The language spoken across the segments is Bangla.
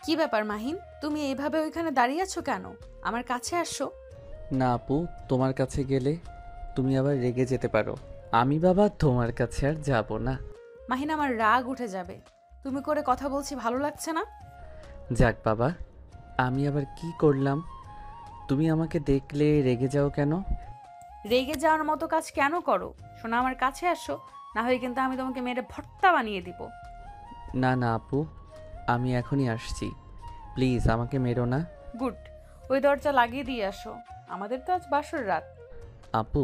কি ব্যাপার মাহিন, তুমি এইভাবে ওইখানে দাঁড়িয়ে আছো কেন? আমার কাছে আসো। না আপু, তোমার কাছে গেলে তুমি আবার রেগে যেতে পারো। আমি বাবা তোমার কাছে আর যাব না। মাহিন, আমার রাগ উঠে যাবে। তুমি করে কথা বলছি, ভালো লাগছে না। যাক বাবা, আমি আবার কি করলাম? তুমি আমাকে দেখলে রেগে যাও কেন? রেগে যাওয়ার মতো কাজ কেন করো? শোনা, আমার কাছে আসো, না হয় কিন্তু আমি তোমাকে মেরে ভর্তা বানিয়ে দিব। না না আপু, আমি এখনই আসছি। প্লিজ আমাকে মেরো না। গুড। ওই দরজা লাগিয়ে দিয়ে আসো, আমাদের তো আজ বাসর রাত। আপু,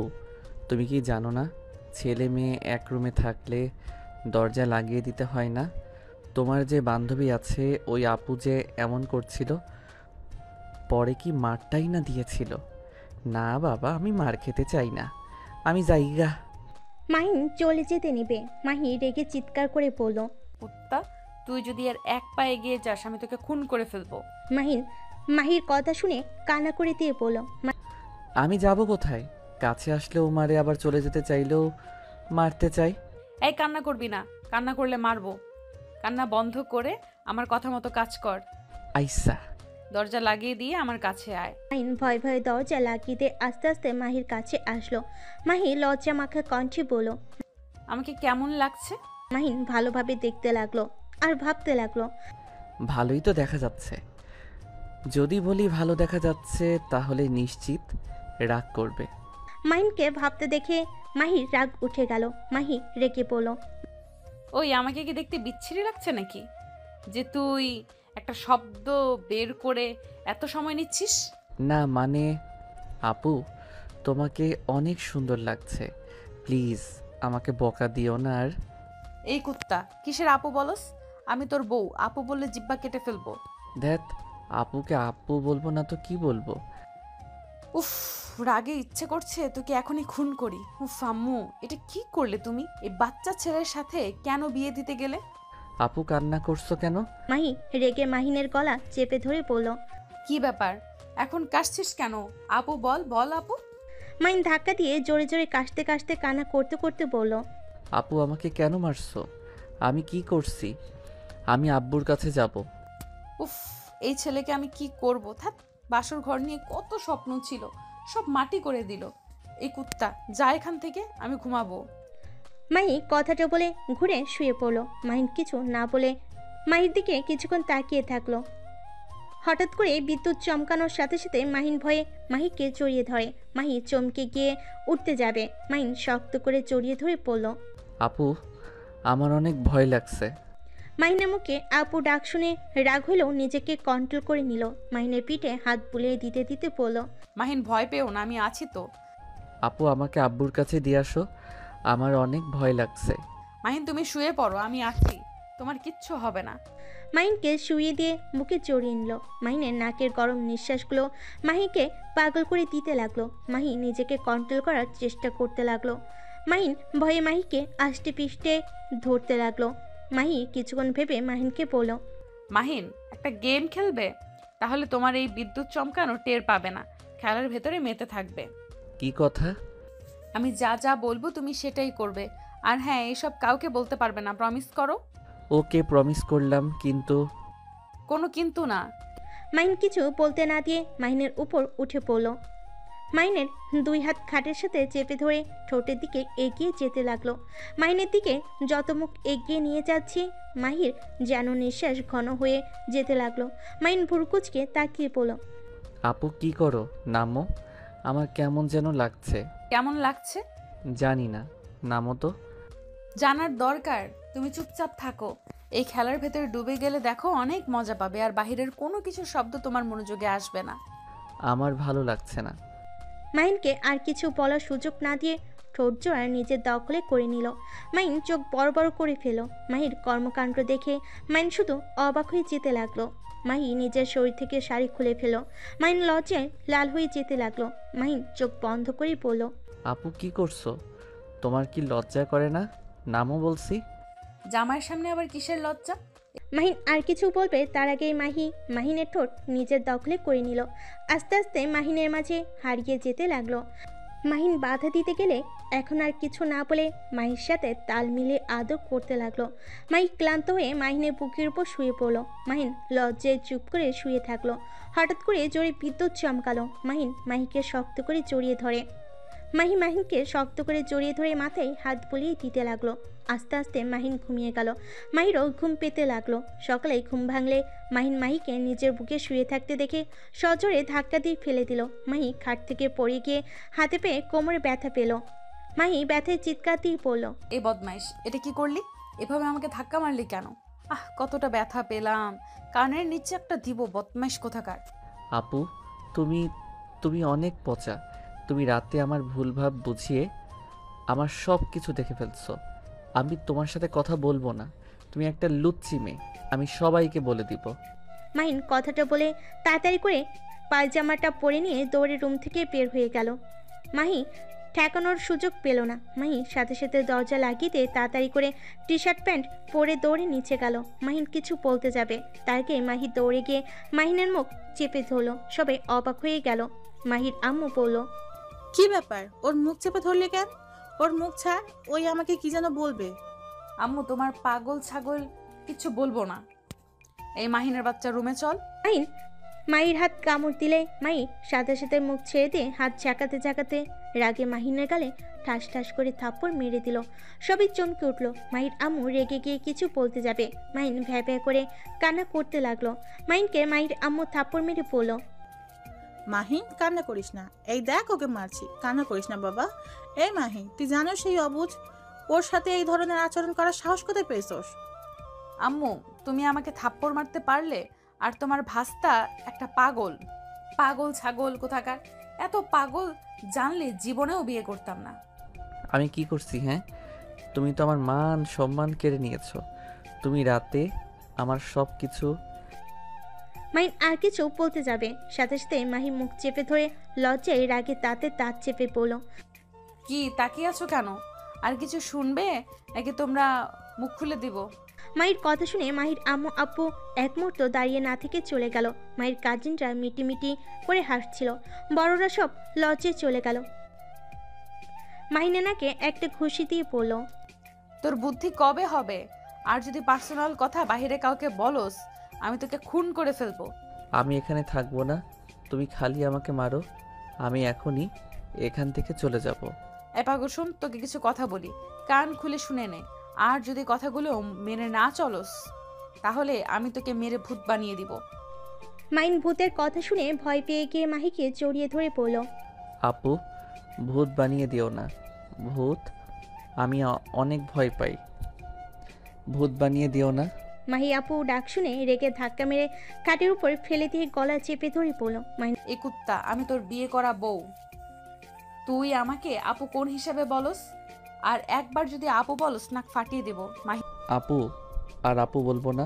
তুমি কি জানো না, ছেলে মেয়ে এক রুমে থাকলে দরজা লাগিয়ে দিতে হয় না? তোমার যে বান্ধবী আছে ওই আপু যে এমন করছিল, পরে কি মারটাই না দিয়েছিল। না বাবা, আমি মার খেতে চাই না, আমি যাইগা। মাহিন চলে যেতে নিবে, মাহি রেগে চিৎকার করে বলল। কুত্তা, তুই যদি আর এক পা এগিয়ে যাস আমি তোকে খুন করে ফেলবো। মাহিন মাহির কথা শুনে কান্না করে দিয়ে বলল। আমি যাব কোথায়? কাছে আসলেও মারে, আবার চলে যেতে চাইলেও মারতে চাই। এই কান্না করবি না, কান্না করলে মারবো। কান্না বন্ধ করে আমার কথা মতো কাজ কর। আইসা। দরজা লাগিয়ে দিয়ে আমার কাছে আয়। মাহিন ভয় ভয়ে দরজা লাগিয়ে দিয়ে আস্তে আস্তে মাহির কাছে আসলো। মাহি লজ্জা মাখা কণ্ঠে বলল। আমাকে কেমন লাগছে? মাহিন ভালোভাবে দেখতে লাগলো আর ভাবতে লাগলো। ভালোই তো দেখা যাচ্ছে। যদি বলি ভালো দেখা যাচ্ছে তাহলে নিশ্চিত রাগ করবে। মাহিনকে ভাবতে দেখে মাহির রাগ উঠে গেল। মাহি রেগে বলল। ওই, আমাকে কি দেখতে বিচ্ছিরি লাগছে নাকি, যে তুই একটা শব্দ বের করে এত সময় নিচ্ছিস? না মানে, আপু তোমাকে অনেক সুন্দর লাগছে। প্লিজ আমাকে বকা দিও না আর। এই কুত্তা, কিসের আপু বলস? আমি তোর বউ, আপু বললে জিব্বা কেটে ফেলবো। ধ্যাত, আপুকে আপু বলবো না তো কি বলবো? উফ, রাগে ইচ্ছে করছে তোকে এখনই খুন করি। উফ আম্মু, এটা কি করলে তুমি? এই বাচ্চা ছেলের সাথে কেন বিয়ে দিতে গেলে? আপু কান্না করছো কেন? মাহি রেগে মাহিনের গলা চেপে ধরে বলল। কি ব্যাপার, এখন কাশছিস কেন? আপু বল, বল আপু। মাহিন ধাক্কা দিয়ে জোরে জোরে কাশতে কাশতে কান্না করতে করতে বলল। আপু আমাকে কেন মারছো? আমি কি করছি? আমি আব্বুর কাছে যাব। উফ, এই ছেলেকে আমি কি করব? থাক, বাসর ঘর নিয়ে কত স্বপ্ন ছিল, সব মাটি করে দিল। এই কুত্তা, যা এখান থেকে, আমি ঘুমাবো। মাহি কথাটা বলে ঘুরে শুয়ে পড়ল। মাহিন কিছু না বলে মাহির দিকে কিছুক্ষণ তাকিয়ে থাকলো। হঠাৎ করে বিদ্যুৎ চমকানোর সাথে সাথে মাহিন ভয়ে মাহিকে জড়িয়ে ধরে। মাহি চমকে গিয়ে উঠতে যাবে, মাহিন শক্ত করে জড়িয়ে ধরে পড়ল। আপু, আমার অনেক ভয় লাগছে। মাহিনের মুখে আপু ডাক শুনে রাগ হলেও নিজেকে কন্ট্রোল করে নিল। মাহিনের পিঠে হাত বুলিয়ে দিতে দিতে বলল। মাহিন, ভয় পেও না, আমি আছি তো। আপু আমাকে আব্বুর কাছে দিয়ে আসো, আমার অনেক ভয় লাগছে। মাহিন, তুমি শুয়ে পড়ো, আমি আছি, তোমার কিচ্ছু হবে না। মাহিনকে শুইয়ে দিয়ে বুকে জড়িয়ে নিল। মাহিনের নাকের গরম নিঃশ্বাসগুলো মাহিকে পাগল করে দিতে লাগলো। মাহি নিজেকে কন্ট্রোল করার চেষ্টা করতে লাগলো। মাহিন ভয়ে মাহিকে আষ্টে পিষ্টে ধরতে লাগলো। মাহি কিছুক্ষণ ভেবে মাহিনকে বলল। মাহিন, একটা গেম খেলবে? তাহলে তোমার এই বিদ্যুৎ চমকানো টের পাবে না, খেলার ভেতরে মেতে থাকবে। কি কথা? আমি যা যা বলবো তুমি সেটাই করবে। আর হ্যাঁ, এইসব কাউকে বলতে পারবে না, প্রমিস করো। ওকে, প্রমিস করলাম, কিন্তু কোনো কিন্তু না। মাহিন কিছু বলতে না দিয়ে মাহিনের উপর উঠে পড়ল। মাহিনের দুই হাত খাটের সাথে চেপে ধরে ঠোঁটের দিকে এগিয়ে যেতে লাগলো। মাহিনের দিকে যত মুখ এগিয়ে নিয়ে যাচ্ছে মাহির যেন নিঃশ্বাস ঘন হয়ে যেতে লাগলো। মাহিন ভুরকুচকে তাকিয়ে পড়ল। আপু কি করো, নামো। আমার কেমন যেন লাগছে। কেমন লাগছে? জানি না, নামো তো। জানার দরকার? তুমি চুপচাপ থাকো। এই খেলার ভেতরে ডুবে গেলে দেখো অনেক মজা পাবে, আর বাহিরের কোনো কিছু শব্দ তোমার মনোযোগে আসবে না। আমার ভালো লাগছে না। মাহিনকে আর কিছু বলার সুযোগ না দিয়ে ঠোঁট জোড়া নিজের দখলে করে নিল। মাহিন চোখ বড় বড় করে ফেল। মাহির কর্মকাণ্ড দেখে মাহিন শুধু অবাক হয়ে যেতে লাগলো। মাহি নিজের শরীর থেকে শাড়ি খুলে ফেল। মাহিন লজ্জায় লাল হয়ে যেতে লাগলো। মাহিন চোখ বন্ধ করে বলল। আপু কি করছো? তোমার কি লজ্জা করে না? নামও বলছি। জামাইয়ের সামনে আবার কিসের লজ্জা? মাহিন আর কিছু বলবে তার আগেই মাহিনের ঠোঁট নিজের দখলে করে নিল। আস্তে আস্তে মাহিনের মাঝে হারিয়ে যেতে লাগলো। মাহিন বাধা দিতে গেলে এখন আর কিছু না বলে মাহির সাথে তাল মিলিয়ে আদর করতে লাগলো। মাহি ক্লান্ত হয়ে মাহিনের বুকের উপর শুয়ে পড়লো। মাহিন লজ্জায় চুপ করে শুয়ে থাকলো। হঠাৎ করে জোরে বিদ্যুৎ চমকালো। মাহিকে শক্ত করে জড়িয়ে ধরে। মাহিনকে শক্ত করে জড়িয়ে ধরে মাথায় হাত বুলিয়ে দিতে লাগলো। আস্তে আস্তে মাহিন ঘুমিয়ে গেল। মাহিরও ঘুম পেতে লাগলো। সকালে ঘুম ভাঙলে মাহিকে নিজের বুকে শুয়ে থাকতে দেখে সজোরে ধাক্কা দিয়ে ফেলে দিল। মাহি খাট থেকে পড়ে গিয়ে হাতে পেয়ে কোমরে ব্যথা পেল। মাহি ব্যথায় চিৎকার দিয়ে পড়ল। এই বদমাইশ, এটা কি করলি? এভাবে আমাকে ধাক্কা মারলি কেন? কতটা ব্যথা পেলাম। কানের নিচে একটা দিব, বদমাইশ কোথাকার। আপু, তুমি তুমি অনেক পচা। তুমি রাতে আমার ভুল ভাব বুঝিয়ে আমার সব কিছু দেখে ফেলছো। আমি তোমার সাথে কথা বলবো না। তুমি একটা লুচ্চি মেয়ে, আমি সবাইকে বলে দিব। মাহিন কথাটা বলে তাড়াতাড়ি করে পায়জামাটা পরে নিয়ে দৌড়ে রুম থেকে বের হয়ে গেল। মাহি ঠেকানোর সুযোগ পেল না। মাহি সাথে সাথে দরজা লাগিয়ে দিয়ে তাড়াতাড়ি করে টি শার্ট প্যান্ট পরে দৌড়ে নিচে গেল। মাহিন কিছু বলতে যাবে, তার আগে মাহি দৌড়ে গিয়ে মাহিনের মুখ চেপে ধরল। সবাই অবাক হয়ে গেল। মাহির আম্মু বলল, কি ব্যাপার? ওর মুখ চেপে ধরলে কেন? ওর মুখ ছাড়, ওই আমাকে কি যেন বলবে। আম্মু, তোমার পাগল ছাগল কিছু বলবো না। এই মাহিনের বাচ্চা রুমে চল। মাহির হাত কামড় দিলে মাহি সাথে সাথে মুখ ছেড়ে দিয়ে হাত ঝাঁকাতে ঝাঁকাতে রাগে মাহিনের গালে ঠাস ঠাস করে থাপ্পড় মেরে দিল। সবই চমকে উঠল। মাহির আম্মু রেগে গিয়ে কিছু বলতে যাবে, মাহিন ভ্যা ভ্যা করে কান্না করতে লাগলো। মাহিনকে মাহির আম্মু থাপ্পড় মেরে বলল, মাহি, কান্না করিস না। এই দেখ, ওকে মারছি। কান্না করিস না বাবা। এই মাহি, তুই জানো সেই অবুঝ, ওর সাথে এই ধরনের আচরণ করার সাহস কোথায় পেয়েছস? আম্মু, তুমি আমাকে থাপ্পড় মারতে পারলে? আর তোমার ভাস্তা একটা পাগল, পাগল ছাগল কোথাকার। এত পাগল জানলে জীবনেও বিয়ে করতাম না। আমি কি করছি? হ্যাঁ, তুমি তো আমার মান সম্মান কেড়ে নিয়েছো। তুমি রাতে আমার সব কিছু। মাহিন আর কিছু বলতে যাবে, সাথে সাথে মাহি মুখ চেপে ধরে লজ্জায় রাগে তাতে দাঁত চেপে বলল, কি তাকিয়ে আছো কেন? আর কিছু শুনবে নাকি তোমরা মুখ খুলে দিব? মাহির কথা শুনে মাহির আম্মু আব্বু এক মুহূর্ত দাঁড়িয়ে না থেকে চলে গেল। মাহির কাজিনরা মিটিমিটি করে হাসছিল। বড়রা সব লজ্জায় চলে গেল। মাহিনাকে একটা ঘুষি দিয়ে পড়ল, তোর বুদ্ধি কবে হবে? আর যদি পার্সোনাল কথা বাইরে কাউকে বলস, আমি তোকে খুন করে ফেলবো। আমি এখানে থাকবো না, তুমি খালি আমাকে মারো। আমি এখনই এখান থেকে চলে যাব। পাগল, শোন, তোকে কিছু কথা বলি, কান খুলে শুনে নে। আর যদি কথাগুলো মেনে না চলস, তাহলে আমি তোকে মেরে ভূত বানিয়ে দিব। মাহিন ভূতের কথা শুনে ভয় পেয়ে গিয়ে মাহিকে জড়িয়ে ধরে পড়ল, আপু, ভূত বানিয়ে দিও না। ভূত, আমি অনেক ভয় পাই। ভূত বানিয়ে দিও না। মাহি আপু ডাক শুনে রেগে ধাক্কা মেরে খাটের উপর ফেলে দিয়ে গলা চেপে ধরে পড়ল। মাহিন, এই কুত্তা, আমি তোর বিয়ে করা বউ। তুই আমাকে আপু কোন হিসাবে বলস? আর একবার যদি আপু বলস, নাক ফাটিয়ে দেব। আপু, আর আপু বলবো না।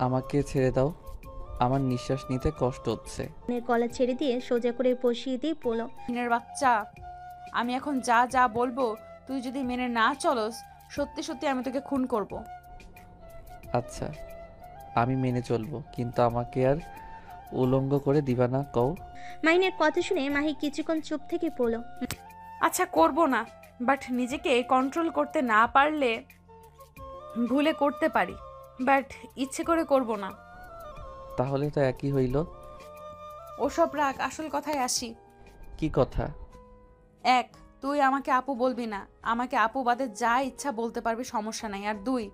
আমাকে ছেড়ে দাও, আমার নিঃশ্বাস নিতে কষ্ট হচ্ছে। গলা ছেড়ে দিয়ে সোজা করে বসিয়ে দিয়ে পড়ল, মাহিনের বাচ্চা, আমি এখন যা যা বলবো তুই যদি মেনে না চলস, সত্যি সত্যি আমি তোকে খুন করব। আচ্ছা, আমি মেনে চলবো, কিন্তু আমাকে আর উলঙ্গ করে দিবা না কও। মাহিনের কথা শুনে মাহি কিছুক্ষণ চুপ থেকে পড়ল। আচ্ছা, করব না, বাট নিজেকে কন্ট্রোল করতে না পারলে ভুলে করতে পারি, বাট ইচ্ছে করে করব না। তাহলে তো একই হইল। ওসব রাগ, আসল কথায় আসি। কি কথা? এক, তুই আমাকে আপু বলবি না। আমাকে আপু বাদে যা ইচ্ছা বলতে পারবি, সমস্যা নাই। আর দুই,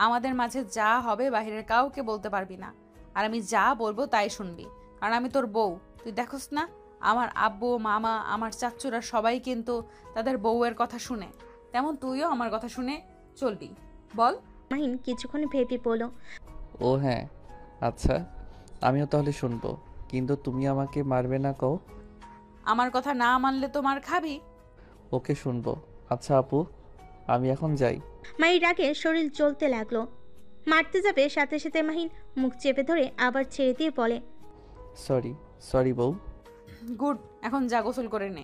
আমাদের মাঝে যা হবে বাহিরের কাউকে বলতে পারবি না। আর আমি যা বলবো তাই শুনবি, কারণ আমি তোর বউ। তুই দেখোস না, আমার আব্বু, মামা, আমার চাচ্চুরা সবাই কিন্তু তাদের বউয়ের কথা শুনে, তেমন তুইও আমার কথা শুনে চলবি। বল। মাহিন কিছুক্ষণ ভেবে পড়ল, ও হ্যাঁ, আচ্ছা, আমিও তাহলে শুনবো, কিন্তু তুমি আমাকে মারবে না কও। আমার কথা না মানলে তো মার খাবি। ওকে, শুনবো। আচ্ছা আপু, আমি এখন যাই। মাহির রাগে শরীর জ্বলতে লাগলো। মারতে যাবে, সাথে সাথে মাহিন মুখ চেপে ধরে আবার ছেড়ে দিয়ে বলে, সরি সরি বউ। গুড, এখন যা, গোসল করে নে।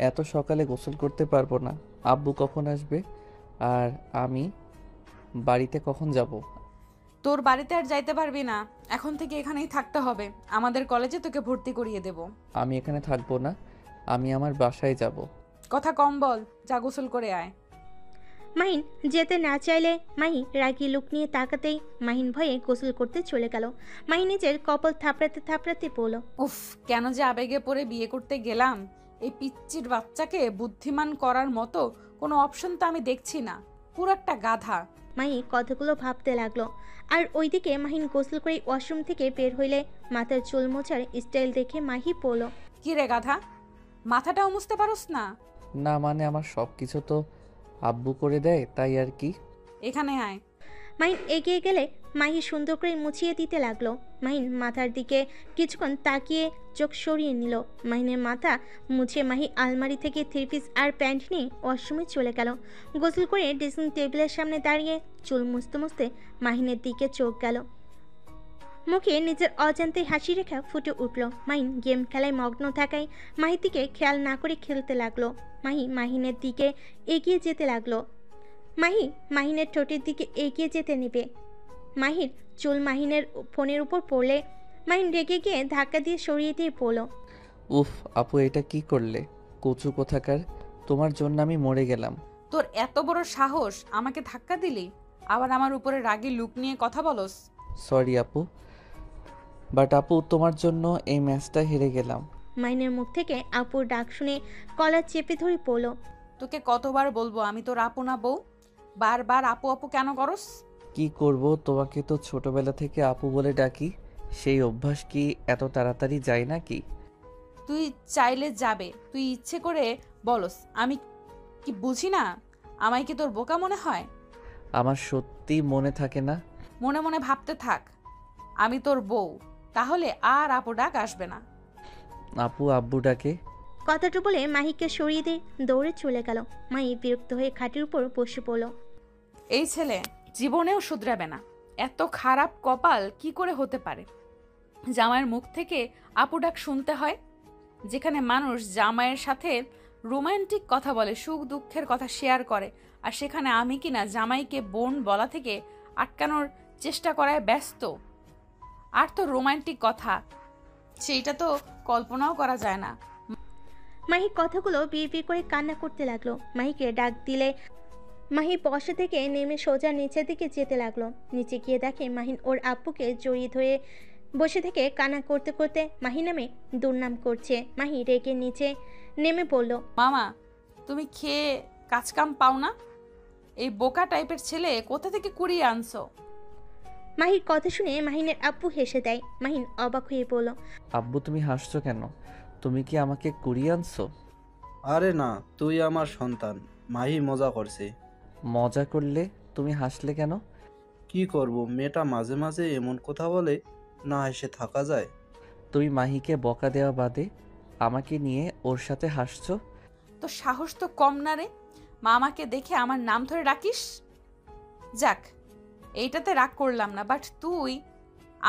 এত সকালে গোসল করতে পারবো না। আব্বু কখন আসবে? আর আমি বাড়িতে কখন যাব? তোর বাড়িতে আর যাইতে পারবি না, এখন থেকে এখানেই থাকতে হবে। আমাদের কলেজে তোকে ভর্তি করিয়ে দেব। আমি এখানে থাকবো না, আমি আমার বাসায় যাব। কথা কম বল, যা গোসল করে আয়। মাহিন যেতে না চাইলে মাহি রাগি লুক নিয়ে তাকাতেই মাহিন ভয়ে গোসল করতে চলে গেল। মাহি নিজের কপাল থাপড়াতে থাপড়াতে বলল, উফ, কেন যে আবেগে পড়ে বিয়ে করতে গেলাম। এই পিচ্চির বাচ্চাকে বুদ্ধিমান করার মতো কোনো অপশন তো আমি দেখছি না, পুরো একটা গাধা। মাহি কথাগুলো ভাবতে লাগলো। আর ওইদিকে মাহিন গোসল করে ওয়াশরুম থেকে বের হইলে মাথার চুল মোছার স্টাইল দেখে মাহি বলল, কি রে গাধা, মাথাটাও মুছতে পারোস না? না মানে আমার সব কিছু তো আব্বু করে দেয়, তাই আর কি। এখানে আয়। মাহিন এগিয়ে গেলে মাহি সুন্দর করে মুছিয়ে দিতে লাগলো। মাহিন মাথার দিকে কিছুক্ষণ তাকিয়ে চোখ সরিয়ে নিল। মাহিনের মাথা মুছে মাহি আলমারি থেকে থ্রি পিস আর প্যান্ট নিয়ে ওয়াশরুমে চলে গেল। গোসল করে ড্রেসিং টেবিলের সামনে দাঁড়িয়ে চুল মুছতে মুছতে মাহিনের দিকে চোখ গেল। মুখে নিজের অজান্তে হাসি রেখা ফুটে উঠল। মাহিন গেম খেলায় মগ্ন থাকায় মাহির দিকে খেয়াল না করে খেলতে লাগলো। মাহি মাহিনের দিকে এগিয়ে যেতে লাগলো। মাহি মাহিনের ঠোঁটের দিকে এগিয়ে যেতে নেবে। মাহির চুল মাহিনের ফোনের উপর পড়লে মাহিন রেগে গিয়ে ধাক্কা দিয়ে সরিয়ে দিয়ে বলল, উফ আপু, এটা কি করলে? কচু কোথাকার, তোমার জন্য আমি মরে গেলাম। তোর এত বড় সাহস, আমাকে ধাক্কা দিলি, আবার আমার উপরে রাগী লুক নিয়ে কথা বলস। সরি আপু, বাট আপু তোমার জন্য এই ম্যাচটা হেরে গেলাম। মাহিনের মুখ থেকে আপুর ডাক শুনে কলার চেপে ধরে পড়ল। তোকে কতবার বলবো আমি তোর আপু না বউ? বারবার আপু আপু কেন করস? কি করব, তোমাকে তো ছোটবেলা থেকে আপু বলে ডাকি, সেই অভ্যাস কি এত তাড়াতাড়ি যায় নাকি? তুই চাইলে যাবে, তুই ইচ্ছে করে বলস, আমি কি বুঝি না? আমায় কি তোর বোকা মনে হয়? আমার সত্যি মনে থাকে না। মনে মনে ভাবতে থাক, আমি তোর বউ, তাহলে আর আপু ডাক আসবে না। আপু আব্বু ডাকে। কথাটা বলে মাহিকে সরিয়ে দিয়ে দৌড়ে চলে গেল। মাহি বিরক্ত হয়ে খাটের উপর বসে পড়ল। এই ছেলে জীবনেও শুধরাবে না। এত খারাপ কপাল কি করে হতে পারে জামাইয়ের মুখ থেকে আপু ডাক শুনতে হয়? যেখানে মানুষ জামাইয়ের সাথে রোমান্টিক কথা বলে, সুখ দুঃখের কথা শেয়ার করে, আর সেখানে আমি কিনা জামাইকে বোন বলা থেকে আটকানোর চেষ্টা করায় ব্যস্ত। আর তো রোমান্টিক কথা, সেইটা তো কল্পনাও করা যায় না। মাহি কথাগুলো বিড়বিড় করে কান্না করতে লাগলো। মাহিকে ডাক দিলে মাহি বসা থেকে নেমে সোজা নিচের দিকে যেতে লাগলো। নিচে গিয়ে দেখে মাহিন ওর আব্বুকে জড়িয়ে ধরে বসে থেকে কান্না করতে করতে মাহি নামে দুর্নাম করছে। মাহি রেগে নিচে নেমে পড়ল। মামা, তুমি খেয়ে কাজকাম পাও না? এই বোকা টাইপের ছেলে কোথা থেকে কুড়িয়ে আনছো? মাহির কথা শুনে মাহিনের আব্বু হেসে দেয়। মাহিন অবাক হয়ে বলল, আব্বু তুমি হাসছো কেন? তুমি কি আমাকে কুড়িয়ে আনছো? আরে না, তুই আমার সন্তান। মাহি মজা করছে। মজা করলে তুমি হাসলে কেন? কি করব, মেয়েটা মাঝে মাঝে এমন কথা বলে, না হেসে থাকা যায়? তুমি মাহিকে বকা দেওয়া বাদে আমাকে নিয়ে ওর সাথে হাসছো। তো সাহস তো কম না রে, মামাকে দেখে আমার নাম ধরে ডাকিস। যাক, এইটাতে রাগ করলাম না, বাট তুই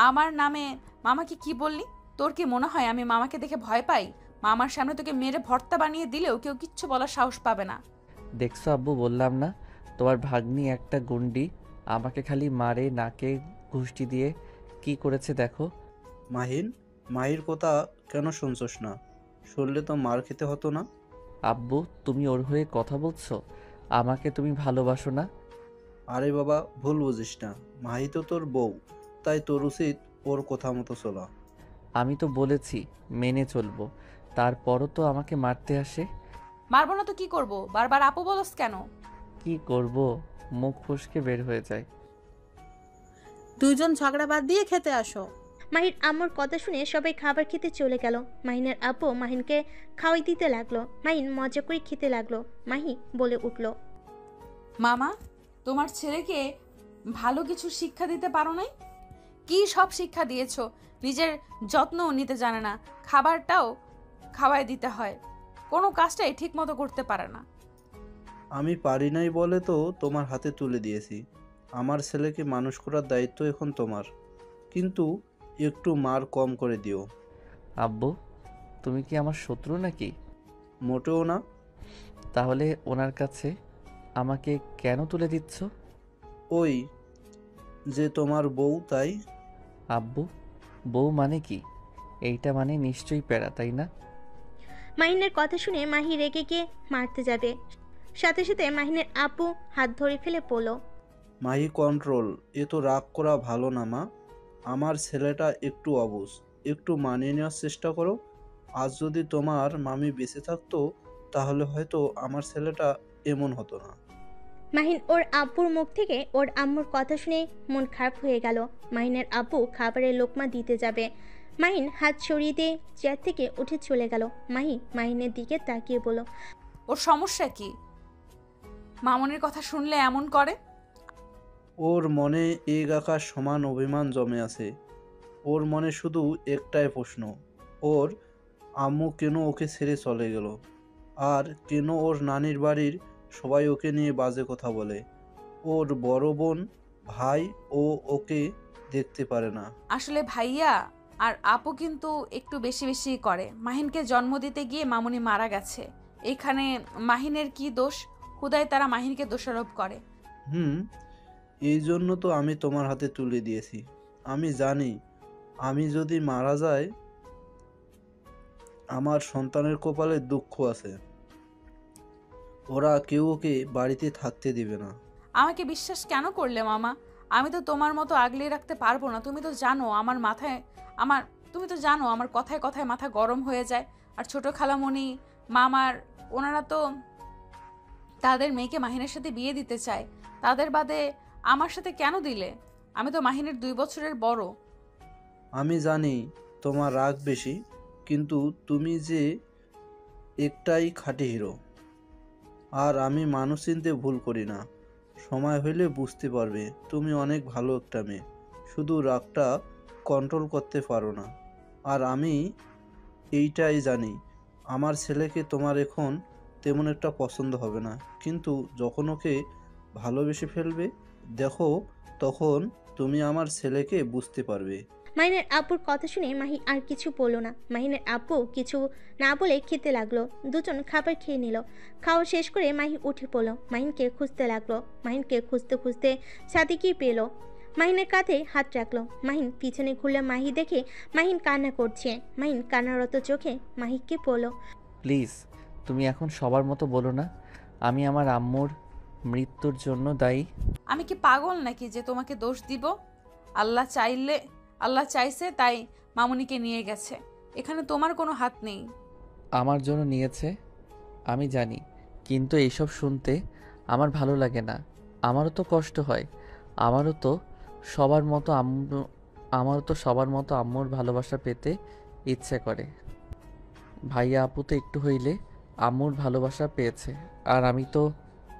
আমার নামে মামাকে কি বললি? তোর কি মনে হয় আমি মামাকে দেখে ভয় পাই? মামার সামনে তোকে মেরে ভর্তা বানিয়ে দিলেও কেউ কিচ্ছু বলার সাহস পাবে না। দেখছো আব্বু, বললাম না তোমার ভাগ্নি একটা গুন্ডি, আমাকে খালি মারে, নাকে ঘুষটি দিয়ে কি করেছে দেখো। মাহিন, মাহির কথা কেন শুনছস না? শুনলে তো মার খেতে হতো না। আব্বু তুমি ওর হয়ে কথা বলছো? আমাকে তুমি ভালোবাসো না? আরে বাবা, ভুল বুঝিস না। মাহি তো তোর বউ, তাই তোর উচিত ওর কথা মতো চলা। আমি তো বলেছি মেনে চলবো, তারপরও তো আমাকে মারতে আসে। মারবো না তো কি করব? বারবার আপু বলস কেন? কি করব, মুখ ফসকে বের হয়ে যায়। দুইজন ঝগড়া বাদ দিয়ে খেতে আসো। মাহির আম্মুর কথা শুনে সবাই খাবার খেতে চলে গেল। মাহিনের আব্বু মাহিনকে খাওয়াই দিতে লাগলো। মাহিন মজা করে খেতে লাগলো। মাহি বলে উঠল, মামা, তোমার ছেলেকে ভালো কিছু শিক্ষা দিতে পারো নাই? কি সব শিক্ষা দিয়েছো? নিজের যত্নও নিতে জানে না, খাবারটাও খাওয়াই দিতে হয়, কোনো কাজটাই ঠিক মতো করতে পারে না। আমি পারি নাই বলে তো তোমার হাতে তুলে দিয়েছি। আমার ছেলেকে মানুষ করার দায়িত্ব এখন তোমার, কিন্তু একটু মার কম করে দিও। আব্বু তুমি কি আমার শত্রু নাকি? মোটেও না। তাহলে ওনার কাছে আমাকে কেন তুলে দিচ্ছ? ওই যে তোমার বউ, তাই। আব্বু বউ মানে কি? এইটা মানে নিশ্চয়ই প্যারা, তাই না? মাহিনের কথা শুনে মাহি রেগে গিয়ে মারতে যাবে, সাথে সাথে মাহিনের আপু হাত ধরে ফেলে পড়ল। মাহি কন্ট্রোল, এ তো রাগ করা ভালো না মা। আমার ছেলেটা একটু অবুঝ, একটু মানিয়ে নেওয়ার চেষ্টা করো। আজ যদি তোমার মামি বেঁচে থাকতো তাহলে হয়তো আমার ছেলেটা এমন হতো না। মাহিন ওর আব্বুর মুখ থেকে ওর আম্মুর কথা শুনে মন খারাপ হয়ে গেল। মাহিনের আব্বু খাবারের লোকমা দিতে যাবে, মাহিন হাত সরিয়ে দিয়ে চেয়ার থেকে উঠে চলে গেল। মাহিনের দিকে তাকিয়ে বলল, ওর সমস্যা কি? মামনির কথা শুনলে এমন করে? ওর মনে এক আকাশ সমান অভিমান জমে আছে। ওর মনে শুধু একটাই প্রশ্ন, ওর আম্মু কেন ওকে ছেড়ে চলে গেল, আর কেন ওর নানির বাড়ির সবাই ওকে নিয়ে বাজে কথা বলে। ওর বড় বোন ভাই ও ওকে দেখতে পারে না। আসলে ভাইয়া আর আপু কিন্তু একটু বেশি বেশি করে। মাহিনকে জন্ম দিতে গিয়ে মামুনি মারা গেছে, এখানে মাহিনের কি দোষ? হুদায় তারা মাহিনকে দোষারোপ করে। এই জন্য তো আমি তোমার হাতে তুলে দিয়েছি। আমি জানি আমি যদি মারা যাই আমার সন্তানের কপালে দুঃখ আছে, ওরা কেউ ওকে বাড়িতে থাকতে দিবে না। আমাকে বিশ্বাস কেন করলে মামা? আমি তো তোমার মতো আগলে রাখতে পারবো না। তুমি তো জানো আমার কথায় কথায় মাথা গরম হয়ে যায়। আর ছোট খালামণি মামার ওনারা তো তাদের মেয়েকে মাহিনের সাথে বিয়ে দিতে চায়। তাদের বাদে আমার সাথে কেন দিলে? আমি তো মাহিনের 2 বছরের বড়। আমি জানি তোমার রাগ বেশি, কিন্তু তুমি যে একটাই খাঁটি হিরো। আর আমি মানুষ চিনতে ভুল করি না। সময় হইলে বুঝতে পারবে তুমি অনেক ভালো একটা মেয়ে, শুধু রাগটা কন্ট্রোল করতে পারো না। আর আমি এইটাই জানি আমার ছেলেকে তোমার এখন তেমন একটা পছন্দ হবে না, কিন্তু যখন ওকে ভালোবেসে ফেলবে দেখো, তখন তুমি আমার ছেলেকে বুঝতে পারবে। মাহিনের আব্বুর কথা শুনে মাহি আর কিছু বলল না। মাহিনের আব্বু কিছু না বলে খেতে লাগলো। দুজন খাবার খেয়ে নিল। খাওয়া শেষ করে মাহি উঠে পড়ল, মাহিনকে খুঁজতে লাগলো। মাহিনকে খুঁজতে খুঁজতে ছাদে গিয়ে পেল। মাহিনের কাঁধে হাত রাখলো। মাহিন পিছনে ঘুরলে মাহি দেখে মাহিন কান্না করছে। মাহিন কান্নারত চোখে মাহিকে বলল, প্লিজ তুমি এখন সবার মতো বলো না আমি আমার আম্মুর মৃত্যুর জন্য দায়ী। আমি কি পাগল নাকি যে তোমাকে দোষ দিব? আল্লাহ চাইছে তাই মামুনিকে নিয়ে গেছে, এখানে তোমার কোনো হাত নেই। আমার জন্য নিয়েছে আমি জানি, কিন্তু এইসব শুনতে আমার ভালো লাগে না। আমারও তো কষ্ট হয়, আমারও তো সবার মতো আম্মুর ভালোবাসা পেতে ইচ্ছে করে। ভাইয়া আপু তো একটু হইলে আম্মুর ভালোবাসা পেয়েছে, আর আমি তো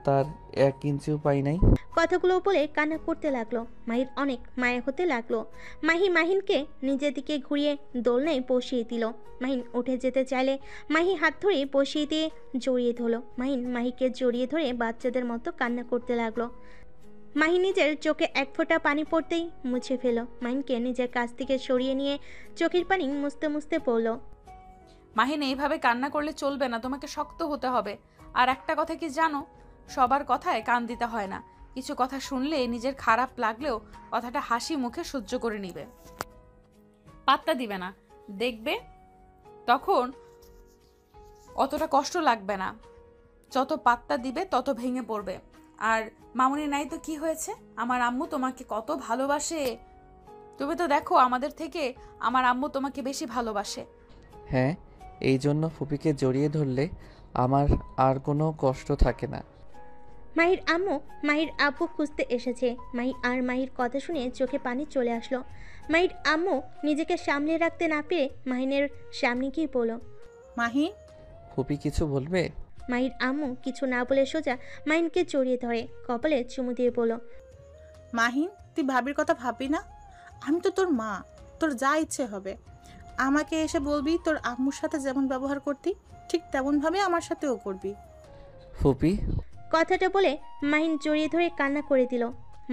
তার 1 ইঞ্চিও পাই নাই। কথাগুলো বলে কান্না করতে লাগলো। মাহির অনেক মায়া হতে লাগলো। মাহিনকে নিজের দিকে ঘুরিয়ে দোলনায় বসিয়ে দিল। মাহিন উঠে যেতে চাইলে মাহি হাত ধরে বসিয়ে দিয়ে জড়িয়ে ধরল। মাহিকে জড়িয়ে ধরে বাচ্চাদের মতো কান্না করতে লাগলো। মাহি নিজের চোখে 1 ফোঁটা পানি পড়তেই মুছে ফেল। মাহিনকে নিজের কাছ থেকে সরিয়ে নিয়ে চোখের পানি মুছতে মুছতে পড়ল, মাহিন এইভাবে কান্না করলে চলবে না, তোমাকে শক্ত হতে হবে। আর একটা কথা কি জানো, সবার কথায় কান দিতে হয় না। কিছু কথা শুনলে নিজের খারাপ লাগলেও কথাটা হাসি মুখে সহ্য করে নিবে, পাত্তা দিবে না। দেখবে তখন অতটা কষ্ট লাগবে না। যত পাত্তা দিবে তত ভেঙে পড়বে। আর মামুনি নাই তো কি হয়েছে, আমার আম্মু তোমাকে কত ভালোবাসে। তুমি তো দেখো আমাদের থেকে আমার আম্মু তোমাকে বেশি ভালোবাসে। হ্যাঁ, এই জন্য ফুপিকে জড়িয়ে ধরলে আমার আর কোনো কষ্ট থাকে না। মাহির আম্মু মাহির আব্বু খুঁজতে এসেছে। মাহি আর মাহির কথা শুনে চোখে পানি চলে আসলো। মাহির আম্মু নিজেকে সামলে রাখতে না পেরে মাহিনের সামনে গিয়ে বলল, মাহি, ফুপি কিছু বলবে? মাহির আম্মু কিছু না বলে সোজা মাহিনকে জড়িয়ে ধরে কপালে চুমু দিয়ে বলল, মাহিন, তুই ভাবির কথা ভাববি না? আমি তো তোর মা, তোর যা ইচ্ছে হবে আমাকে এসে বলবি। তোর আম্মুর সাথে যেমন ব্যবহার করতি ঠিক তেমনভাবে আমার সাথেও করবি। ফুপি। কথাটা বলে মাহিন জড়িয়ে ধরে কান্না করে দিল।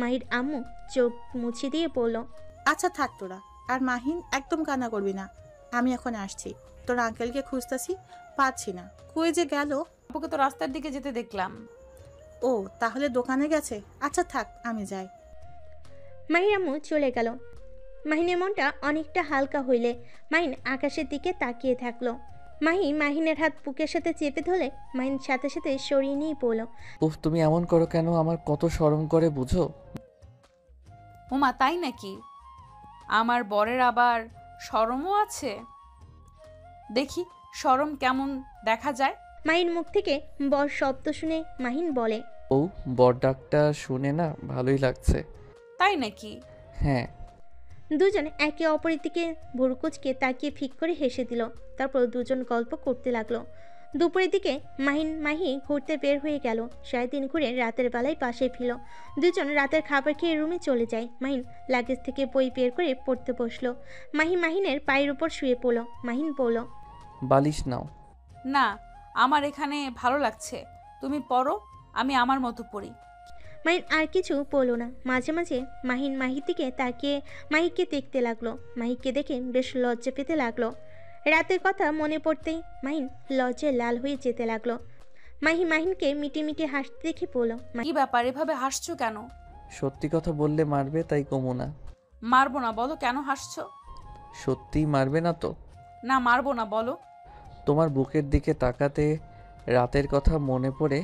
মাহির আম্মু চোখ মুছে দিয়ে বলল, আচ্ছা থাক তোরা। আর মাহিন, একদম কান্না করবি না। আমি এখন আসছি, তোর আঙ্কেলকে খুঁজতেছি, পাচ্ছি না, কই যে গেল। আপুকে তো রাস্তার দিকে যেতে দেখলাম। ও তাহলে দোকানে গেছে। আচ্ছা থাক, আমি যাই। মাহির আম্মু চলে গেল। মাহিনের মনটা অনেকটা হালকা হইলে মাহিন আকাশের দিকে তাকিয়ে থাকলো। মাহি মাহিনের হাত বুকের সাথে চেপে ধরলে মাহিন সাথে সাথে সরিয়ে নিয়ে পড়ল। উফ, তুমি এমন করো কেন? আমার কত শরম করে বুঝো? ওমা তাই নাকি? আমার বরের আবার শরমও আছে? দেখি শরম কেমন দেখা যায়। মাহির মুখ থেকে বর শব্দ শুনে মাহিন বলে, ও, বর ডাকটা শুনে না ভালোই লাগছে। তাই নাকি? হ্যাঁ। দুজন একে অপরের দিকে ভুরকুচকে তাকিয়ে ফিক করে হেসে দিল। তারপর দুজন গল্প করতে লাগলো। দুপুরের দিকে মাহি ঘুরতে বের হয়ে গেল। 3:30 ঘুরে রাতের বেলায় পাশে ফিরল। দুজন রাতের খাবার খেয়ে রুমে চলে যায়। মাহিন লাগেজ থেকে বই বের করে পড়তে বসলো। মাহিনের পায়ের উপর শুয়ে পড়ল। মাহিন বলল, বালিশ নাও। না, আমার এখানে ভালো লাগছে, তুমি পড়ো, আমি আমার মতো পড়ি। মাহিন আর কিছু বলল না। মাঝে মাঝে মাহিন মাহির দিকে তাকিয়ে মাহিকে দেখতে লাগলো। মাহিকে দেখে বেশ লজ্জা পেতে লাগলো। রাতের কথা মনে পড়তেই মাহিন লজ্জায় লাল হয়ে যেতে লাগলো। মাহিনকে মিটি হাসতে দেখে বলল, কি ব্যাপার, এভাবে হাসছো কেন? সত্যি কথা বললে মারবে, তাই কমু না। মারবো না, বলো কেন হাসছো? সত্যিই মারবে না তো? না মারবো না, বলো। তোমার বুকের দিকে তাকাতে রাতের কথা মনে পড়ে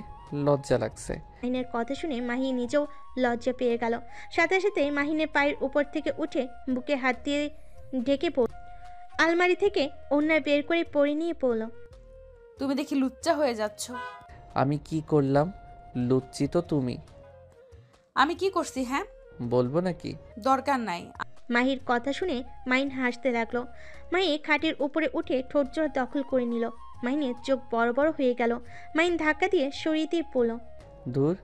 লজ্জা লাগছে। মাহিনের কথা শুনে মাহি নিজেও লজ্জা পেয়ে গেল। সাথে সাথে মাহিনের পায়ের উপর থেকে উঠে বুকে হাত দিয়ে ঢেকে পড়ল। আলমারি থেকে ওড়না বের করে পরে নিয়ে পড়ল। তুমি দেখি লুচ্চা হয়ে যাচ্ছ। আমি কি করলাম? লুচ্ছি তো তুমি। আমি কি করছি? হ্যাঁ, বলবো নাকি? দরকার নাই। মাহির কথা শুনে মাহিন হাসতে লাগলো। মাহি খাটের উপরে উঠে ঠোঁট জোড়া দখল করে নিল। মাহিনের চোখ বড় বড় হয়ে গেল। মাহিন ধাক্কা দিয়ে সরিয়ে দিয়ে পড়ল। দূর,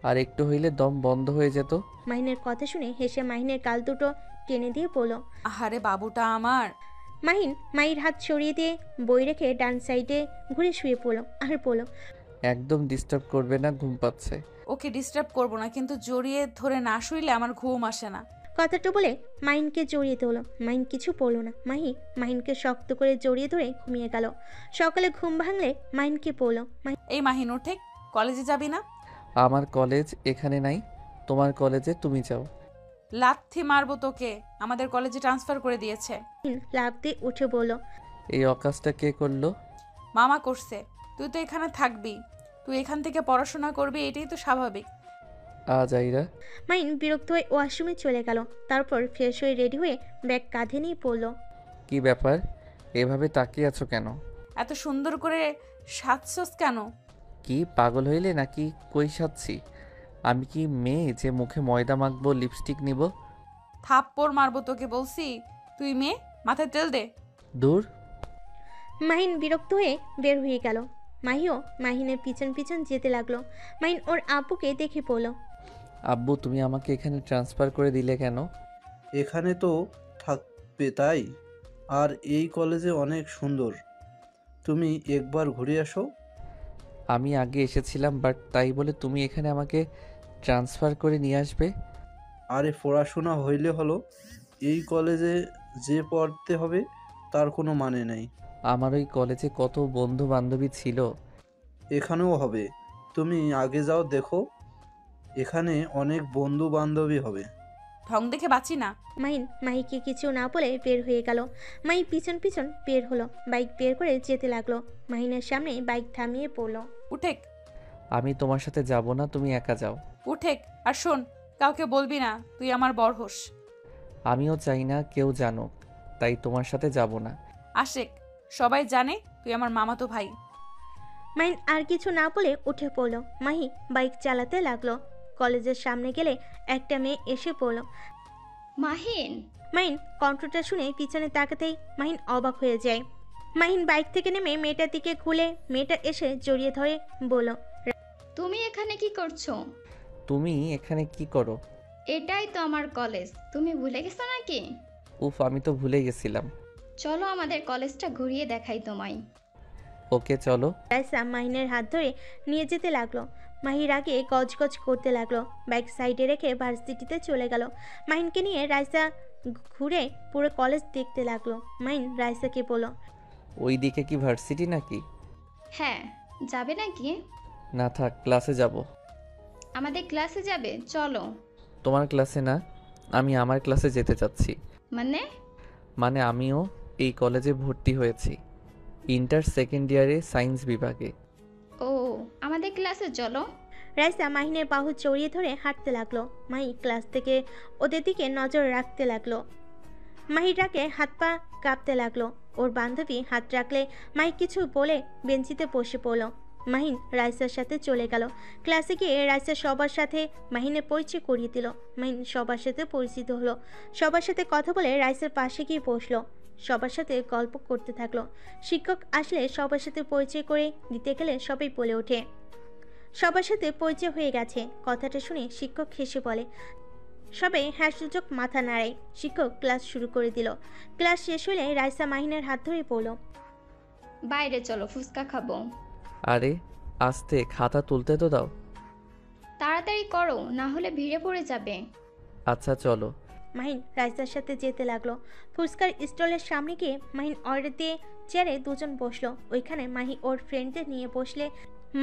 আর একটু হইলে দম বন্ধ হয়ে যেত। মাহিনের কথা শুনে হেসে মাহিনের গাল দুটো টেনে দিয়ে পড়ল। আহারে বাবুটা আমার। মাহির হাত সরিয়ে দিয়ে বই রেখে ডান সাইডে ঘুরে শুয়ে পড়ল আর পড়ল, একদম ডিস্টার্ব করবে না, ঘুম পাচ্ছে। ওকে ডিস্টার্ব করবো না, কিন্তু জড়িয়ে ধরে না শুইলে আমার ঘুম আসে না। কথাটা বলে মাহিনকে জড়িয়ে তোলো। মাহিন কিছু পড়ল না। মাহিনকে শক্ত করে জড়িয়ে ধরে ঘুমিয়ে গেল। সকালে ঘুম ভাঙলে মাহিনকে পড়ল, এই মাহিন ওঠে, কলেজে যাবি না? আমার কলেজ এখানে নাই, তোমার কলেজে তুমি যাও। লাথি মারবো তোকে, আমাদের কলেজে ট্রান্সফার করে দিয়েছে। মাহিন লাফ দিয়ে উঠে বলল, এই অকাজটা কে করলো? মামা করছে। তুই তো এখানে থাকবি, তুই এখান থেকে পড়াশোনা করবি, এটাই তো স্বাভাবিক। আইরা। মাহিন বিরক্ত হয়ে ওয়াশরুমে চলে গেল। তারপর ফ্রেশ হয়ে রেডি হয়ে ব্যাগ কাঁধে নিয়ে পড়ল। কি ব্যাপার, এভাবে তাকিয়ে আছো কেন? এত সুন্দর করে সাজছস কেন? কি পাগল হইলে নাকি? কই সাচ্ছি? আমি কি মেয়ে যে মুখে ময়দা মাখবো, লিপস্টিক নিব? থাপ্পড় মারবো তোকে বলছি। তুই মেয়ে, মাথায় তেল দে। দূর। মাহিন বিরক্ত হয়ে বের হয়ে গেল। মাহিও মাহিনের পিছন পিছন যেতে লাগলো। মাহিন ওর আব্বুকে দেখে পড়ল, আব্বু, তুমি আমাকে এখানে ট্রান্সফার করে দিলে কেন? এখানে তো থাকবে তাই। আর এই কলেজে অনেক সুন্দর, তুমি একবার ঘুরে আসো। আমি আগে এসেছিলাম, বাট তাই বলে তুমি এখানে আমাকে ট্রান্সফার করে নিয়ে আসবে? আরে পড়াশোনা হইলে হলো, এই কলেজে যে পড়তে হবে তার কোনো মানে নেই। আমার ওই কলেজে কত বন্ধু বান্ধবী ছিল। এখানেও হবে, তুমি আগে যাও, দেখো এখানে অনেক বন্ধু বান্ধবী হবে। ঢং দেখে বাঁচি না। মাহিকে কিছু না বলে বের হয়ে গেল। মাহি পিছন পিছন বের হলো। বাইক বের করে যেতে লাগলো। মাহিনের সামনে বাইক থামিয়ে পড়ল, উঠেক। আমি তোমার সাথে যাব না, তুমি একা যাও। উঠেক, আর শোন, কাউকে বলবি না তুই আমার বর হোস। আমিও চাই না কেউ জানুক, তাই তোমার সাথে যাব না। আশেক, সবাই জানে তুই আমার মামাতো ভাই। মাহিন আর কিছু না বলে উঠে পড়ল। মাহি বাইক চালাতে লাগলো। কলেজের সামনে গেলে একটা মেয়ে এসে পড়ল। মাহিন, মাহিন কণ্ঠটা শুনে পিছনে তাকাতেই মাহিন অবাক হয়ে যায়। মাহিন বাইক থেকে নেমে মেয়েটার দিকে ঘুরে মেয়েটা এসে জড়িয়ে ধরে বলল, তুমি এখানে কি করছো? তুমি এখানে কি করো? এটাই তো আমার কলেজ, তুমি ভুলে গেছো নাকি? উফ, আমি তো ভুলে গেছিলাম। চলো আমাদের কলেজটা ঘুরিয়ে দেখাই তোমায়। ওকে চলো। রাইসা মাহিনের হাত ধরে নিয়ে যেতে লাগলো। মাহির আগে গজগজ করতে লাগলো। বাইক সাইডে রেখে ভার্সিটিতে চলে গেল। মাহিনকে নিয়ে রাইসা ঘুরে পুরো কলেজ দেখতে লাগলো। মাহিন রাইসাকে বলল, ওই দিকে কি ভার্সিটি নাকি? হ্যাঁ, যাবে নাকি? না থাক, ক্লাসে যাব। আমাদের ক্লাসে যাবে, চলো। তোমার ক্লাসে না, আমি আমার ক্লাসে যেতে চাচ্ছি। মানে? মানে আমিও এই কলেজে ভর্তি হয়েছি। ইন্টার সেকেন্ড ইয়ারে সায়েন্স বিভাগে। ও, আমাদের ক্লাসে চলো। রাইসা মাহিনের বাহু জড়িয়ে ধরে হাঁটতে লাগলো। মাহি ক্লাস থেকে ওদের দিকে নজর রাখতে লাগলো। মাহিরাকে হাত পা কাঁপতে লাগলো। ওর বান্ধবী হাত রাখলে মাহি কিছু বলে বেঞ্চিতে বসে পড়লো। মাহিন রাইসার সাথে চলে গেল। ক্লাসে গিয়ে রাইসা সবার সাথে মাহিনের পরিচয় করিয়ে দিল। মাহিন সবার সাথে পরিচিত হলো। সবার সাথে কথা বলে রাইসার পাশে গিয়ে বসলো। সবার সাথে গল্প করতে থাকলো। শিক্ষক আসলে সবার সাথে পরিচয় করে দিতে গেলে সবাই বলে ওঠে সবার সাথে পরিচয় হয়ে গেছে। কথাটা শুনে শিক্ষক হেসে বলে। সবাই হাস্যযোগ মাথা নাড়ায়। শিক্ষক ক্লাস শুরু করে দিল। ক্লাস শেষ হলে রাইসা মাহিনের হাত ধরে পড়ল। বাইরে চলো, ফুচকা খাবো। আরে আস্তে, খাতা তুলতে তো দাও। তাড়াতাড়ি করো, না হলে ভিড়ে পড়ে যাবে। আচ্ছা চলো। মাহিন রাইসার সাথে যেতে লাগলো। ফুচকার স্টলের সামনে গিয়ে মাহিন অর্ডার দিয়ে চেয়ারে দুজন বসলো। ওইখানে মাহি ওর ফ্রেন্ডদের নিয়ে বসলে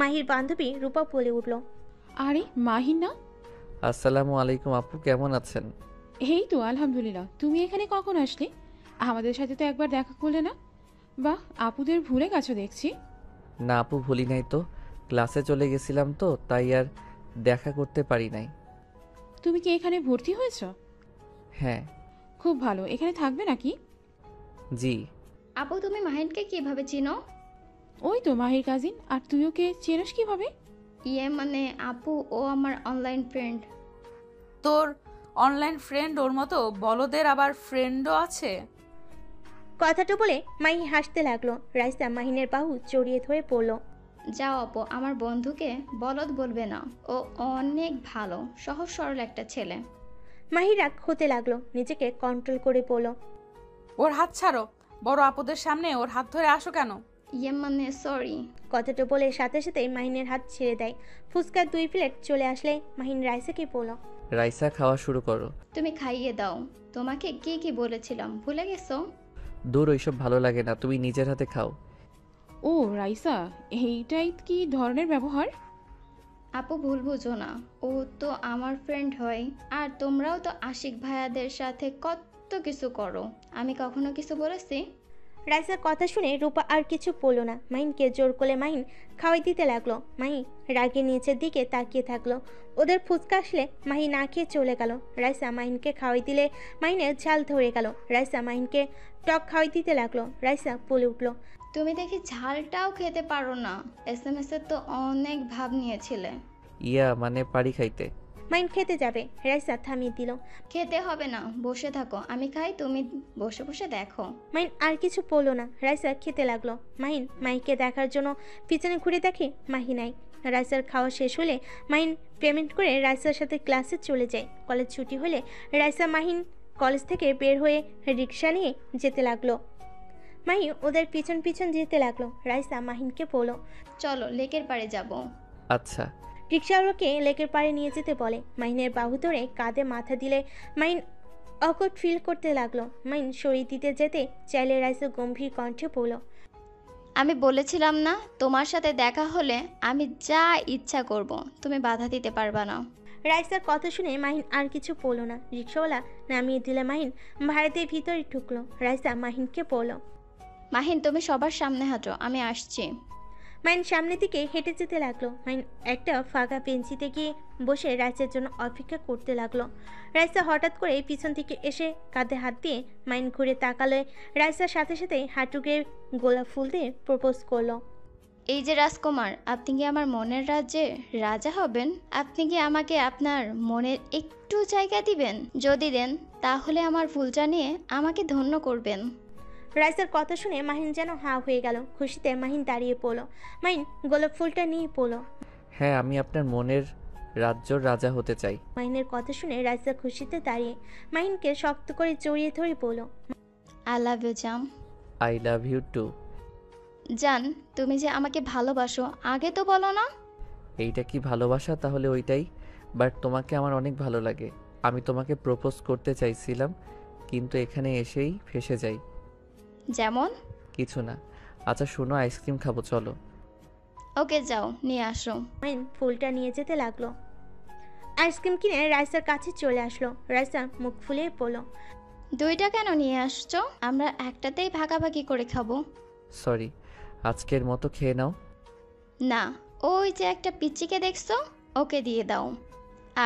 মাহির বান্ধবী রূপা বলে উঠল। আরে মাহিন না? আসসালামু আলাইকুম আপু, কেমন আছেন? এই তো আলহামদুলিল্লাহ। তুমি এখানে কখন আসলে? আমাদের সাথে তো একবার দেখা করলে না। বাহ, আপুদের ভুলে গেছো দেখছি। না আপু, ভুলি নাই তো, ক্লাসে চলে গেছিলাম তো তাই আর দেখা করতে পারি নাই। তুমি কি এখানে ভর্তি হয়েছো? হ্যাঁ। খুব ভালো। এখানে থাকবে নাকি? জি। আপু, তুমি মাহিনকে কিভাবে চিনো? ওই তো মাহির কাজিন। আর তুই ওকে চেনস কিভাবে? মানে আপু, ও আমার অনলাইন ফ্রেন্ড। তোর অনলাইন ফ্রেন্ড ওর মতো বলদের আবার ফ্রেন্ডও আছে? কথাটা বলে মাহি হাসতে লাগলো। রাইসা মাহিনের বাহু জড়িয়ে ধরে পড়ল। যাও আপু, আমার বন্ধুকে বলদ বলবে না। ও অনেক ভালো, সহজ সরল একটা ছেলে। মাহি রাগ হতে লাগলো। নিজেকে কন্ট্রোল করে পড়ল। ওর হাত ছাড়ো। বড় আপদের সামনে ওর হাত ধরে আসো কেন? মানে সরি। কথাটা বলে সাথে সাথেই মাহিনের হাত ছেড়ে দেয়। ফুচকার 2 প্লেট চলে আসলে মাহিন রাইসাকে বলল। রাইসা, খাওয়া শুরু করো। তুমি খাইয়ে দাও। তোমাকে কি কি বলেছিলাম ভুলে গেছো? দূর, ওইসব ভালো লাগে না, তুমি নিজের হাতে খাও। ও রাইসা, এইটাই কি ধরনের ব্যবহার? আপু, ভুল বুঝো না। ও তো আমার ফ্রেন্ড হয়। আর তোমরাও তো আশিক ভাইয়াদের সাথে কত কিছু করো। আমি কখনো কিছু বলেছি? রাইসার কথা শুনে রূপা আর কিছু বলল না। মাহিনকে জোর করে মাহিন খাওয়াই দিতে লাগলো। মাহি রাগে নিচের দিকে তাকিয়ে থাকলো। ওদের ফুচকা আসলে মাহি না খেয়ে চলে গেল। রাইসা মাহিনকে খাওয়াই দিলে মাহিনের ঝাল ধরে গেল। রাইসা মাহিনকে টক খাওয়াই দিতে লাগলো। রাইসা বলে উঠল। তুমি দেখি ঝালটাও খেতে পারো না। SMS এর তো অনেক ভাব নিয়েছিলে। মানে পারি খাইতে। মাহিন খেতে যাবে। রাইসা থামিয়ে দিল। খেতে হবে না, বসে থাকো, আমি খাই, তুমি বসে বসে দেখো। মাহিন আর কিছু বলল না। রাইসা খেতে লাগলো। মাহিন মাহিকে দেখার জন্য পিছনে ঘুরে দেখে মাহি নাই। রাইসার খাওয়া শেষ হলে মাহিন পেমেন্ট করে রাইসার সাথে ক্লাসে চলে যায়। কলেজ ছুটি হলে রাইসা মাহিন কলেজ থেকে বের হয়ে রিক্সা নিয়ে যেতে লাগলো। মাহি ওদের পিছন পিছন যেতে লাগলো। রাইসা মাহিনকে বলল। চলো, লেকের পাড়ে যাব। আচ্ছা। রিক্সাওয়ালাকে লেকের পাড়ে নিয়ে যেতে বলে। মাহিনের বাহু ধরে কাঁধে মাথা দিলে মাহিন অকট ফিল করতে লাগলো। মাহিন শরীর দিতে যেতে চাইলে রাইসা গম্ভীর কণ্ঠে বলল। আমি বলেছিলাম না, তোমার সাথে দেখা হলে আমি যা ইচ্ছা করব, তুমি বাধা দিতে পারবা না। রাইসার কথা শুনে মাহিন আর কিছু বলল না। রিক্সাওয়ালা নামিয়ে দিলে মাহিন ভাড়াতে ভিতরে ঢুকলো। রাইসা মাহিনকে বলল। মাহিন, তুমি সবার সামনে হাঁটো, আমি আসছি। মাহিন সামনের দিকে হেঁটে যেতে লাগলো। মাহিন একটা ফাঁকা বেঞ্চিতে গিয়ে বসে রাইসার জন্য অপেক্ষা করতে লাগলো। রাইসা হঠাৎ করে পিছন থেকে এসে কাঁধে হাত দিয়ে মাহিন ঘুরে তাকালে রাইসার সাথে সাথে হাঁটু গেয়ে গোলাপ ফুল দিয়ে প্রপোজ করলো। এই যে রাজকুমার, আপনি কি আমার মনের রাজ্যে রাজা হবেন? আপনি কি আমাকে আপনার মনের একটু জায়গা দিবেন? যদি দেন তাহলে আমার ফুলটা নিয়ে আমাকে ধন্য করবেন। রাইসার কথা শুনে মাহিন যেন হাঁ হয়ে গেল। খুশিতে মাহিন দাঁড়িয়ে পড়লো। মাহিন গোলাপ ফুলটা নিয়ে পড়লো। হ্যাঁ, আমি আপনার মনের রাজ্যর রাজা হতে চাই। মাহিনের কথা শুনে রাইসা খুশিতে দাঁড়িয়ে মাহিনকে শক্ত করে জড়িয়ে ধরে বলল। আই লাভ ইউ জান। I love you too. জান, তুমি যে আমাকে ভালোবাসো আগে তো বলো না। এইটা কি ভালোবাসা? তাহলে ওইটাই। বাট তোমাকে আমার অনেক ভালো লাগে। আমি তোমাকে প্রপোজ করতে চাইছিলাম, কিন্তু এখানে এসেই ফেঁসে যাই। যেমন? কিছু না। আচ্ছা শোনো, আইসক্রিম খাবো, চলো। ওকে, যাও নিয়ে আসো। মাহিন ফুলটা নিয়ে যেতে লাগলো। আইসক্রিম কিনে রাইসার কাছে চলে আসলো। রাইসা মুখ ফুলিয়ে পড়ল। দুইটা কেন নিয়ে আসছো? আমরা একটাতেই ভাগাভাগি করে খাবো। সরি, আজকের মতো খেয়ে নাও। না, ওই যে একটা পিচ্চিকে দেখছো, ওকে দিয়ে দাও।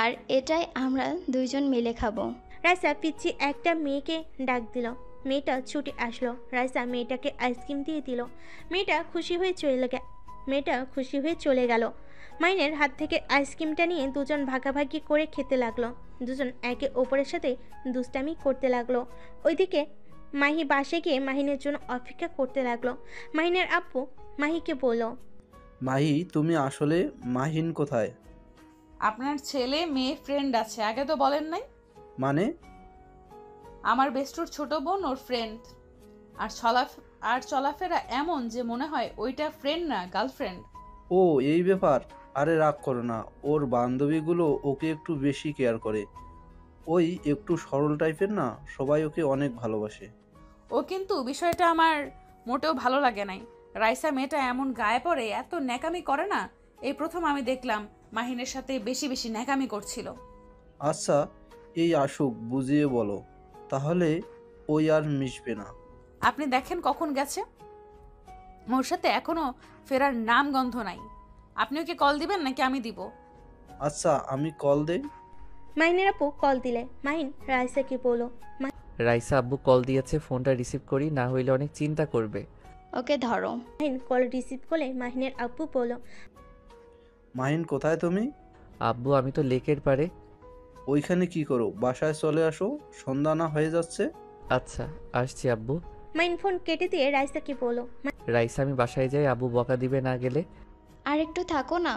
আর এটাই আমরা দুইজন মিলে খাবো। রাইসা পিচ্ছি একটা মেয়েকে ডাক দিল। মেয়েটা ছুটে আসলো। রাইসা মেয়েটাকে আইসক্রিম দিয়ে দিল। মেয়েটা খুশি হয়ে চলে গেল। মাইনের হাত থেকে আইসক্রিমটা নিয়ে দুজন ভাগাভাগি করে খেতে লাগলো। দুজন একে অপরের সাথে দুষ্টামি করতে লাগলো। ওইদিকে মাহি বাসে গিয়ে মাহিনের জন্য অপেক্ষা করতে লাগলো। মাহিনের আব্বু মাহিকে বলল, মাহি, তুমি আসলে মাহিন কোথায়? আপনার ছেলে মেয়ে ফ্রেন্ড আছে, আগে তো বলেন নাই। মানে? আমার বেস্টুর ছোট বোন ওর ফ্রেন্ড। আর চলাফেরা এমন যে মনে হয় ওইটা ফ্রেন্ড না, গার্লফ্রেন্ড। ও, এই ব্যাপার। আরে রাগ করো না, ওর বান্ধবীগুলো ওকে একটু বেশি কেয়ার করে। ওই একটু সরল টাইপের না, সবাই ওকে অনেক ভালোবাসে। ও কিন্তু বিষয়টা আমার মোটেও ভালো লাগে নাই। রাইসা মেয়েটা এমন গায়ে পড়ে এত ন্যাকামি করে না, এই প্রথম আমি দেখলাম মাহিনের সাথে বেশি বেশি ন্যাকামি করছিল। আচ্ছা, এই আসুক, বুঝিয়ে বলো, তাহলে ওই আর মিশবে না। আপনি দেখেন কখন গেছে, ওর সাথে এখনো ফেরার নাম গন্ধ নাই। আপনি ওকে কল দিবেন নাকি আমি দিব? আচ্ছা, আমি কল দেই। মাহিনের আপু কল দিলে। মাহিন রাইসাকে বলল, রাইসা আব্বু কল দিয়েছে, ফোনটা রিসিভ করি, না হইলে অনেক চিন্তা করবে। ওকে ধরো। মাহিন কল রিসিভ করলে মাহিনের আব্বু বলল, মাহিন, কোথায় তুমি? আব্বু আমি তো লেকের পারে। ওইখানে কি করো? বাসায় চলে আসো, সন্ধ্যা না হয়ে যাচ্ছে। আচ্ছা, আসছি আব্বু। মাহিন ফোন কেটে দিয়ে রাইসাকে বলল, রাইসা আমি বাসায় যাই, আব্বু বকা দিবে না গেলে। আর একটু থাকো না।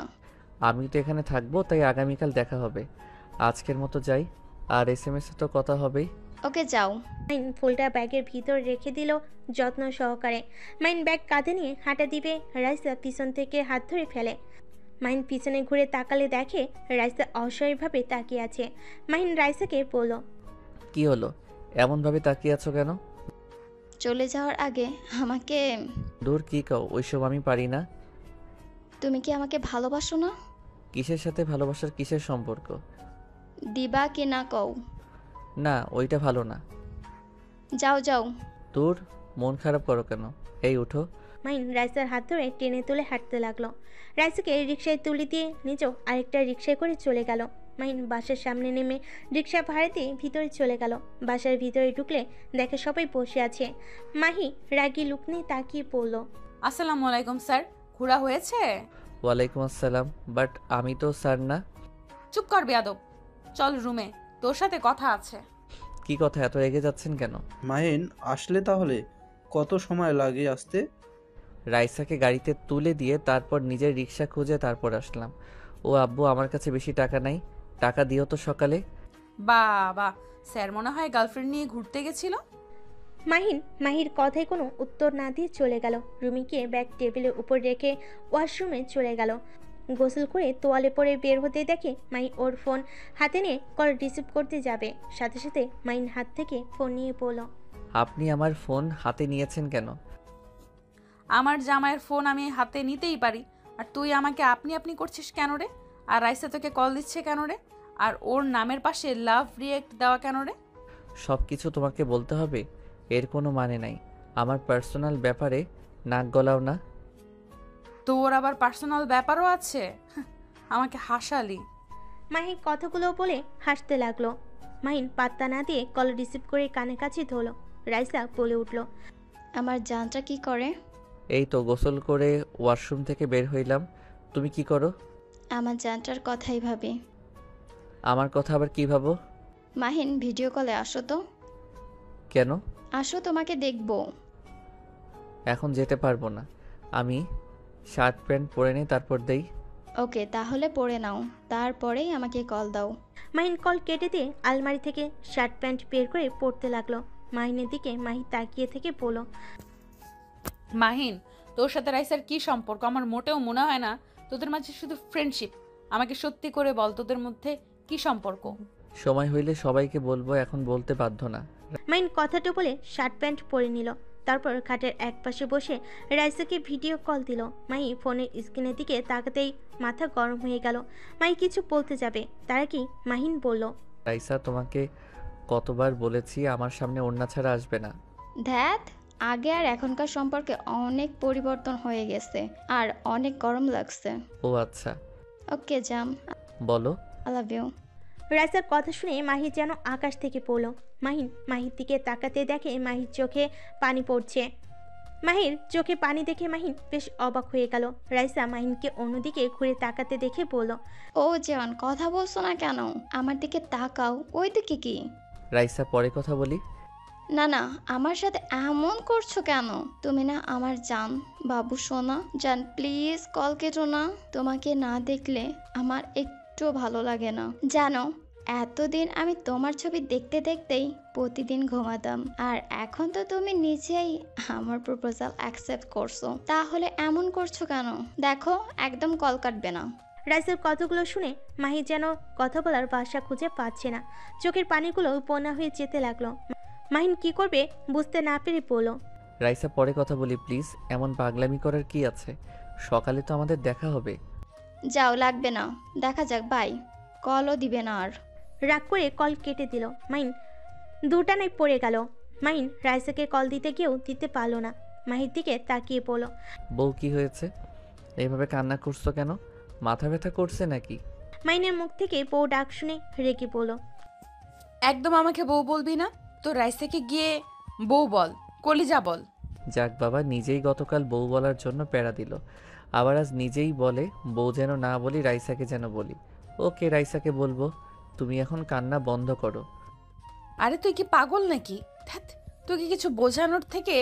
আমি তো এখানে থাকবো, তাই আগামীকাল দেখা হবে। আজকের মতো যাই, আর SMS এ তো কথা হবেই। ওকে যাও। মাইন ফুলটা ব্যাগের ভিতর রেখে দিল যত্ন সহকারে। মাইন ব্যাগ কাঁধে নিয়ে হাঁটা দিবে, রাইসা পিছন থেকে হাত ধরে ফেলে। মাইন পিছনে ঘুরে তাকালে দেখে রাইসা অসহায়ভাবে তাকিয়ে আছে। মাইন রাইসাকে বলল, কি হলো, এমনভাবে তাকিয়ে আছো কেন? চলে যাওয়ার আগে আমাকে, দূর, কি কও, ওইসব আমি পারি না। তুমি কি আমাকে ভালোবাসো না? কিসের সাথে ভালোবাসার কিসের সম্পর্ক? দিবা কি না কও? না, ওইটা ভালো না। যাও যাও। দূর, মন খারাপ করো কেন? এই উঠো। মাইন রাইসার হাত ধরে টেনে তুলে হাঁটতে লাগলো। রাইসাকে রিকশায় তুলে দিয়ে নিজেও আরেকটা রিকশায় করে চলে গেল। মাইন বাসার সামনে নেমে রিকশা ভাড়া দিয়ে ভিতরে চলে গেল। বাসার ভিতরে ঢুকলে দেখে সবাই বসে আছে। মাহি রাগী লুক নিয়ে তাকিয়ে পড়ল। আসসালামু আলাইকুম স্যার, ঘোরা হয়েছে? ওয়ালাইকুম আসসালাম, বাট আমি তো স্যার না। চুপ কর বেয়াদব, চল রুমে, তোর সাথে কথা আছে। কি কথা, এত রেগে যাচ্ছেন কেন? মাহিন, আসলে তাহলে কত সময় লাগে আসতে? রাইসাকে গাড়িতে তুলে দিয়ে তারপর নিজের রিক্সা খুঁজে তারপর আসলাম। ও আব্বু, আমার কাছে বেশি টাকা নাই, টাকা দিও তো সকালে। বাবা, স্যার মনে হয় গার্লফ্রেন্ড নিয়ে ঘুরতে গেছিল। মাহির কথায় কোনো উত্তর না দিয়ে চলে গেল। রুমে গিয়ে ব্যাগ টেবিলের উপর রেখে ওয়াশরুমে চলে গেল। গোসল করে তোয়ালে পরে বের হতে দেখে মাই ওর ফোন হাতে নিয়ে কল রিসিভ করতে যাবে। সাথে সাথে মাইন হাত থেকে ফোন নিয়ে বলল, আপনি আমার ফোন হাতে নিয়েছেন কেন? আমার জামাইয়ের ফোন আমি হাতে নিতেই পারি, আর তুই আমাকে আপনি আপনি করছিস কেন রে? আর রাইসা তোকে কল দিচ্ছে কেন রে? আর ওর নামের পাশে লাভ রিয়েক্ট দেওয়া কেন রে? সব কিছু তোমাকে বলতে হবে? এর কোনো মানে নাই। আমার পার্সোনাল ব্যাপারে নাক গলাও না। তোর আবার পার্সোনাল ব্যাপারও আছে? আমাকে হাসালি। মাহি কথাগুলো বলে হাসতে লাগলো। মাহিন পাত্তা না দিয়ে কল রিসিভ করে কানে কাছে ধরলো। রাইসা বলে উঠল, আমার জানটা কি করে? এই তো গোসল করে ওয়াশরুম থেকে বের হইলাম। তুমি কি করো? আমার জানটার কথাই ভাবি। আমার কথা আবার কি ভাবো? মাহিন, ভিডিও কলে আসো তো। কেন? আসো, তোমাকে দেখবো। এখন যেতে পারবো না, আমি শার্ট প্যান্ট পরে নিই, তারপর দেই। ওকে, তাহলে পরে নাও, তারপরেই আমাকে কল দাও। মাহিন কল কেটে দিয়ে আলমারি থেকে শার্ট প্যান্ট বের করে পরতে লাগলো। মাহিনের দিকে মাহি তাকিয়ে থেকে বলল, মাহিন, তোর সাথে রাইসার কি সম্পর্ক? আমার মোটেও মনে হয় না তোদের মাঝে শুধু ফ্রেন্ডশিপ। আমাকে সত্যি করে বল, তোদের মধ্যে কি সম্পর্ক? সময় হইলে সবাইকে বলবো, এখন বলতে বাধ্য না। মাহিন কথাটা বলে শার্ট প্যান্ট পরে নিল। তারপর খাটের এক পাশে বসে রাইসাকে ভিডিও কল দিল। মাহি ফোনের স্ক্রিনের দিকে তাকাতেই মাথা গরম হয়ে গেল। মাহি কিছু বলতে যাবে, তারা কি মাহিন বলল, রাইসা, তোমাকে কতবার বলেছি আমার সামনে ওড়না ছাড়া আসবে না। ধ্যাত, আগে আর এখনকার সম্পর্কে অনেক পরিবর্তন হয়ে গেছে আর অনেক গরম লাগছে। ও আচ্ছা, ওকে জাম, বলো। I love you. রাইসার কথা শুনে মাহির যেন আকাশ থেকে পড়ল। মাহির দিকে তাকাতে দেখে মাহির চোখে পানি পড়ছে। মাহির চোখে পানি দেখে মাহিন বেশ অবাক হয়ে গেল। রাইসা মাহিনকে অন্যদিকে ঘুরে তাকাতে দেখে বলল, ও জান, কথা বলছো না কেন? আমার দিকে তাকাও, ওই দিকে কি? রাইসা পরে কথা বলি। না না, আমার সাথে এমন করছো কেন? তুমি না আমার জান, বাবু সোনা। জান প্লিজ কল কেটো না। তোমাকে না দেখলে আমার একটু ভালো লাগে না জানো। এতদিন আমি তোমার ছবি দেখতে দেখতেই প্রতিদিন ঘুমাতাম, আর এখন তো তুমি নিজেই আমার প্রপোজাল অ্যাকসেপ্ট করছো, তাহলে এমন করছো কেন? দেখো একদম কল কাটবে না। রাইসার কথাগুলো শুনে মাহির যেন কথা বলার ভাষা খুঁজে পাচ্ছে না। চোখের পানিগুলো বন্যা হয়ে যেতে লাগলো। মাহিন কি করবে বুঝতে না পেরে বলল, রাইসা পরে কথা বলি প্লিজ। এমন পাগলামি করার কি আছে? সকালে তো আমাদের দেখা হবে। যাও, লাগবে না, দেখা যাক। বাই। কলও দিবে না আর। রাগ করে কল কেটে দিল। মাহিন দুটানায় পড়ে গেল। মাহিন রাইসাকে কল দিতে গিয়েও দিতে পারল না। মাহির দিকে তাকিয়ে পড়ল। বউ কি হয়েছে? এইভাবে কান্না করছো কেন? মাথা ব্যথা করছে নাকি? মাহিনের মুখ থেকে বউ ডাক শুনে রেগে পড়ল। একদম আমাকে বউ বলবি না। তো রাইসাকে গিয়ে বউ বল, কলিজা বল। যাক বাবা, নিজেই গতকাল বউ বলার জন্য প্যারা দিল, আবার আজ নিজেই বলে বউ যেন না বলি, রাইসাকে যেন বলি। ওকে, রাইসাকে বলবো। তুমি এখন কান্না বন্ধ করো। আরে তুই কি পাগল নাকি? ধ্যাৎ, তোকে কিছু বোঝানোর থেকে